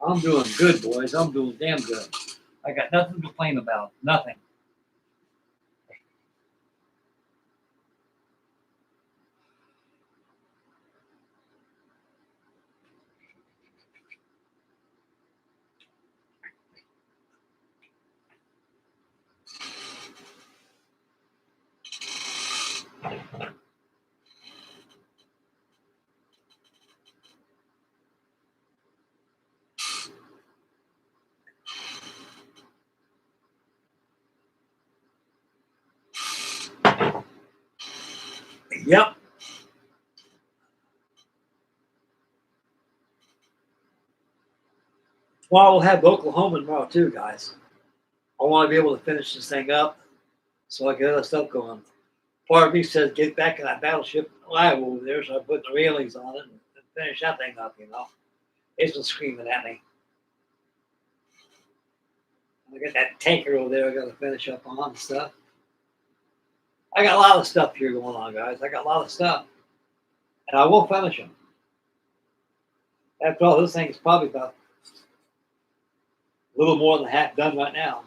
I'm doing good, boys. I'm doing damn good. I got nothing to complain about. Nothing. Yep. Tomorrow we'll have Oklahoma tomorrow too, guys. I want to be able to finish this thing up so I get other stuff going. Part of me says get back in that battleship Iowa over there, so I put the railings on it and finish that thing up, you know. It's been screaming at me. I got that tanker over there I got to finish up on and stuff. I got a lot of stuff here going on, guys. I got a lot of stuff. And I will finish them. After all, this thing is probably about a little more than half done right now.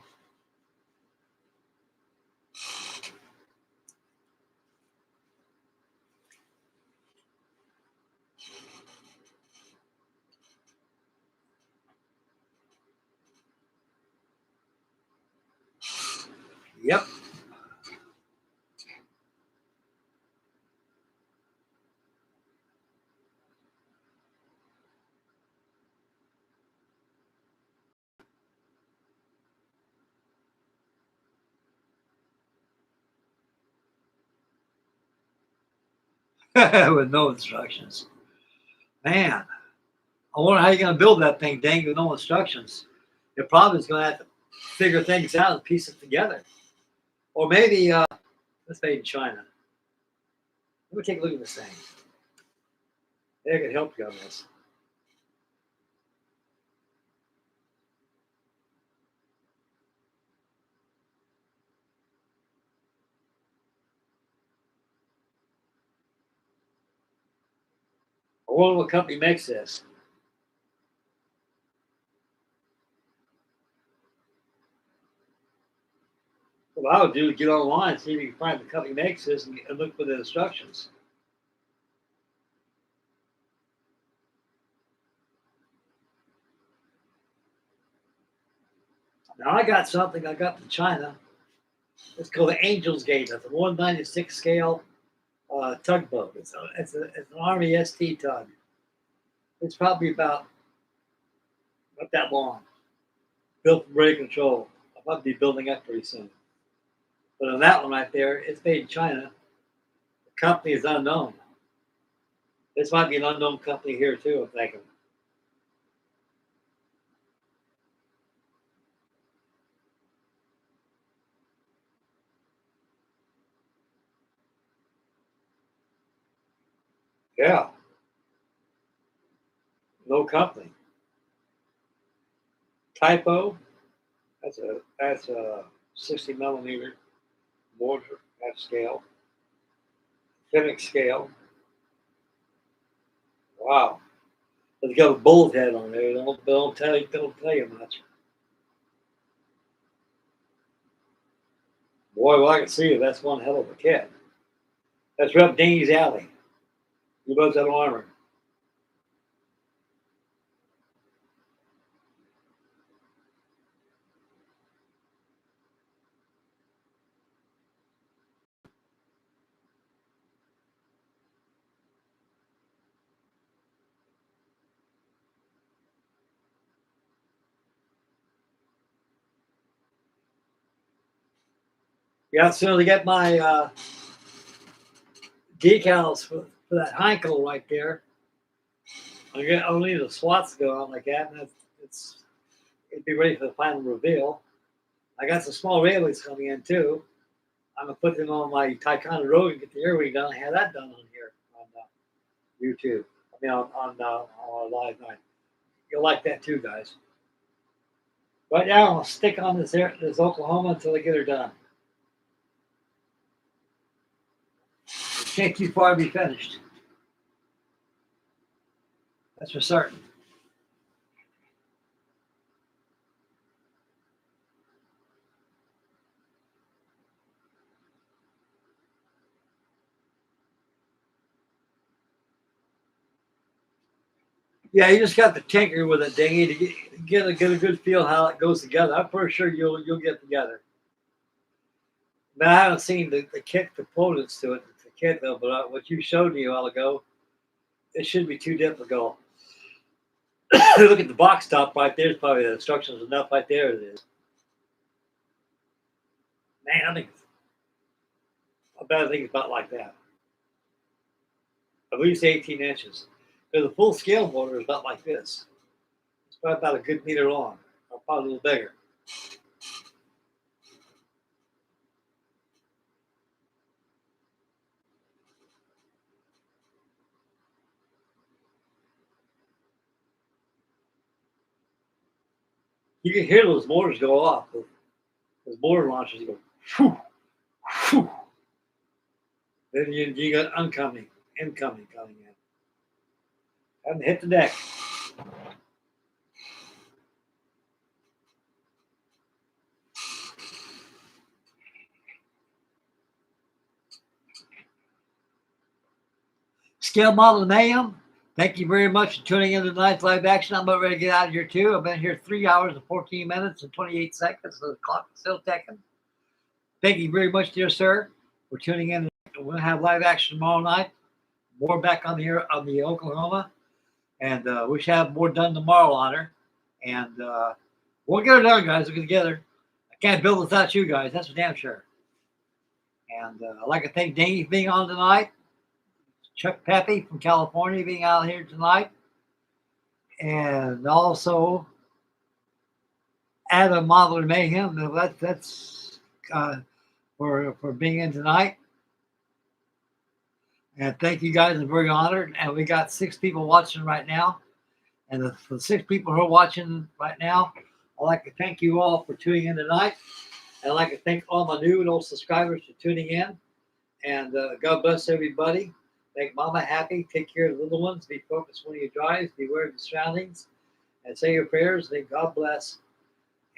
Yep. With no instructions. Man, I wonder how you're going to build that thing, dang, with no instructions. You're probably going to have to figure things out and piece it together. Or maybe, let's say in China. Let me take a look at this thing. Maybe I can help you on this. I wonder what company makes this. What I would do is get online and see if you can find the company makes this and look for the instructions. Now I got something I got from China. It's called the Angel's Gate. It's a 196 scale tugboat. It's an Army ST tug. It's probably about not that long. Built for brake control. I'll probably be building up pretty soon. But on that one right there, it's made in China. The company is unknown. This might be an unknown company here too, I'm thinking. Yeah, no company. Typo. That's a 60 millimeter mortar at scale. Phoenix scale. Wow. It's got a bullet head on there. Don't tell you much. Boy, well, I can see you. That's one hell of a kid. That's right up Dingy's alley. You both that armor. Yeah, as soon as I get my decals for that Heinkel right there, I'll need the swats to go on like that, and it'd be ready for the final reveal. I got some small railways coming in too. I'm gonna put them on my Ticonderoga and get the earwig done. I have that done on here on YouTube. I mean on live night. You'll like that too, guys. Right now, I'll stick on this Oklahoma until I get her done. It can't too far to be finished. That's for certain. Yeah, you just got to tinker with it, Dingy, to get a good feel how it goes together. I'm pretty sure you'll get together. Now, I haven't seen the kit components to it, the kit though, but what you showed me a while ago, it shouldn't be too difficult. Look at the box top right there. It's probably the instructions enough right there. It is. Man, I bet think it's about like that. At least 18 inches. Because the full scale motor is about like this. It's probably about a good meter long, or probably a little bigger. You can hear those motors go off. Those motor launchers go, whew, whew. Then you got incoming coming in. Haven't hit the deck. Scale model Mayhem. Thank you very much for tuning in to tonight's live action. I'm about ready to get out of here too. I've been here 3 hours and 14 minutes and 28 seconds. So the clock is still ticking. Thank you very much, dear sir, for tuning in. We're going to have live action tomorrow night. More back on the Oklahoma. And we should have more done tomorrow on her. And we'll get it done, guys. We'll get together. I can't build without you guys. That's for damn sure. And I'd like to thank Danny for being on tonight. Chuck Pepe from California being out here tonight. And also Adam Modeler Mayhem. That's for being in tonight. And thank you guys. I'm very honored. And we got 6 people watching right now. And the 6 people who are watching right now, I'd like to thank you all for tuning in tonight. And I'd like to thank all my new and old subscribers for tuning in. And God bless everybody. Make Mama happy. Take care of the little ones. Be focused when you drive. Beware of the surroundings. And say your prayers. Thank God bless.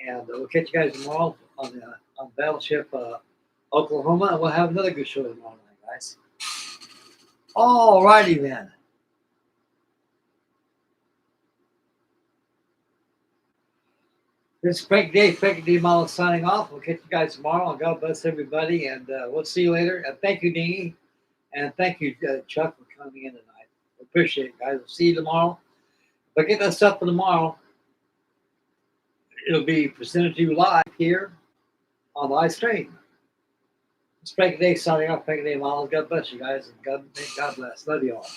And we'll catch you guys tomorrow on Battleship Oklahoma. And we'll have another good show tomorrow night, guys. All righty then. This is Frankie Day Model signing off. We'll catch you guys tomorrow. And God bless everybody. And we'll see you later. And thank you, Deanie. And thank you, Chuck, for coming in tonight. Appreciate it, guys. We'll see you tomorrow. If I get that stuff for tomorrow, it'll be presented to you live here on live stream. It's Frankie Day signing off. Frankie Day Models. God bless you guys. And God bless. Love you all.